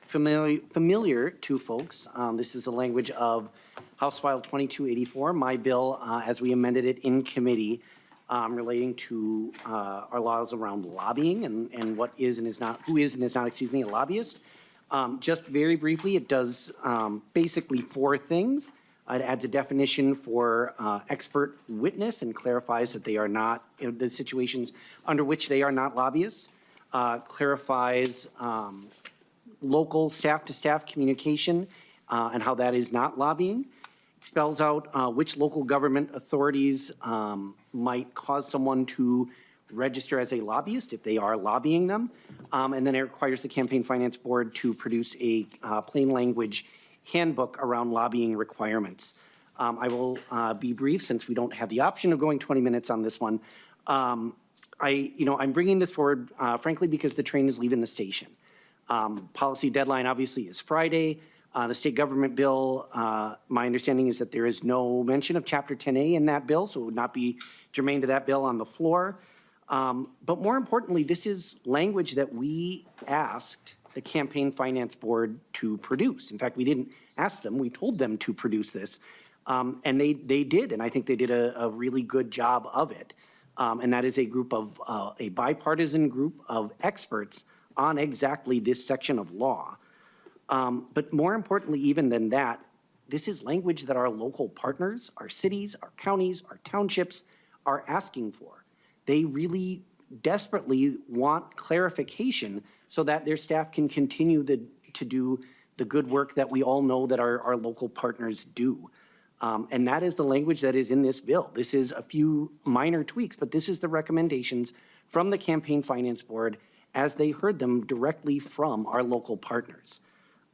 familiar to folks. This is the language of House File 2284, my bill, as we amended it in committee, relating to our laws around lobbying and what is and is not, who is and is not, excuse me, a lobbyist. Just very briefly, it does basically 4 things. It adds a definition for expert witness and clarifies that they are not, the situations under which they are not lobbyists. Clarifies local staff-to-staff communication and how that is not lobbying. It spells out which local government authorities might cause someone to register as a lobbyist if they are lobbying them. And then it requires the Campaign Finance Board to produce a plain language handbook around lobbying requirements. I will be brief since we don't have the option of going 20 minutes on this one. I'm bringing this forward, frankly, because the train is leaving the station. Policy deadline obviously is Friday. The state government bill, my understanding is that there is no mention of Chapter 10A in that bill, so it would not be germane to that bill on the floor. But more importantly, this is language that we asked the Campaign Finance Board to produce. In fact, we didn't ask them, we told them to produce this. And they did, and I think they did a really good job of it. And that is a group of, a bipartisan group of experts on exactly this section of law. But more importantly, even than that, this is language that our local partners, our cities, our counties, our townships are asking for. They really desperately want clarification so that their staff can continue to do the good work that we all know that our local partners do. And that is the language that is in this bill. This is a few minor tweaks, but this is the recommendations from the Campaign Finance Board as they heard them directly from our local partners.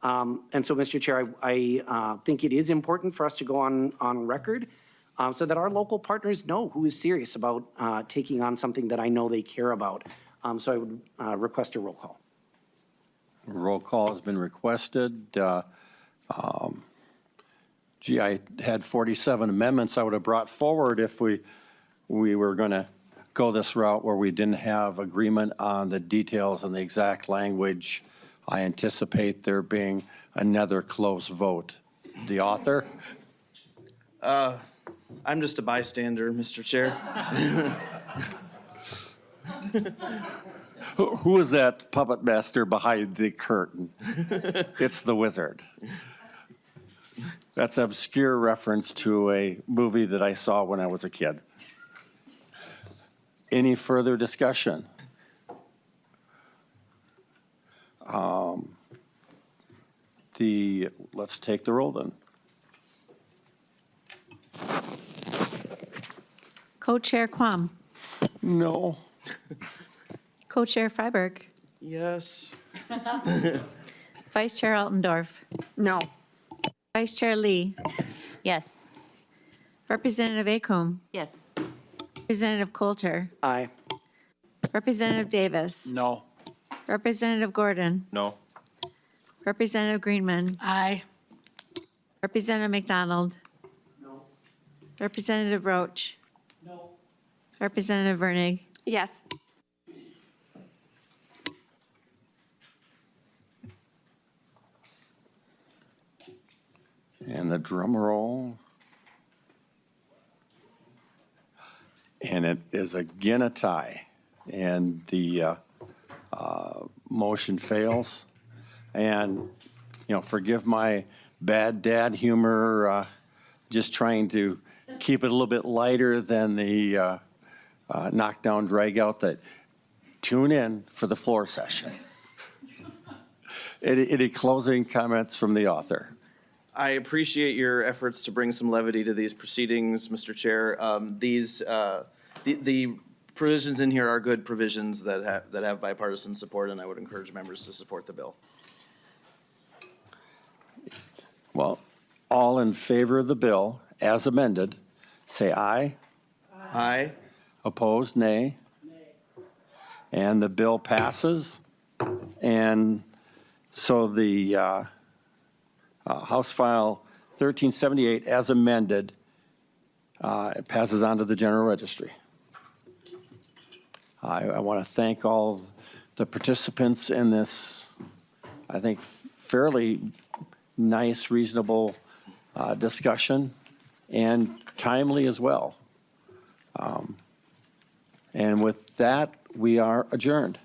And so, Mr. Chair, I think it is important for us to go on record so that our local partners know who is serious about taking on something that I know they care about. So I would request a roll call. Roll call has been requested. Gee, I had 47 amendments I would have brought forward if we were going to go this route where we didn't have agreement on the details and the exact language. I anticipate there being another close vote. The author? I'm just a bystander, Mr. Chair. Who is that puppet master behind the curtain? It's the wizard. That's an obscure reference to a movie that I saw when I was a kid. Any further discussion? Let's take the roll then. Co-Chair Quam. No. Co-Chair Freiberg. Yes. Vice Chair Altendorf. No. Vice Chair Lee. Yes. Representative Acomb. Yes. Representative Coulter. Aye. Representative Davis. No. Representative Gordon. No. Representative Greenman. Aye. Representative McDonald. No. Representative Roach. No. Representative Vernig. Yes. And the drum roll. And it is again a tie. And the motion fails. And, forgive my bad dad humor, just trying to keep it a little bit lighter than the knockdown drag out that tune in for the floor session. Any closing comments from the author? I appreciate your efforts to bring some levity to these proceedings, Mr. Chair. The provisions in here are good provisions that have bipartisan support, and I would encourage members to support the bill. Well, all in favor of the bill as amended, say aye. Aye. Opposed, nay. And the bill passes. And so the House File 1378 as amended it passes on to the General Registry. I want to thank all the participants in this, I think, fairly nice, reasonable discussion, and timely as well. And with that, we are adjourned.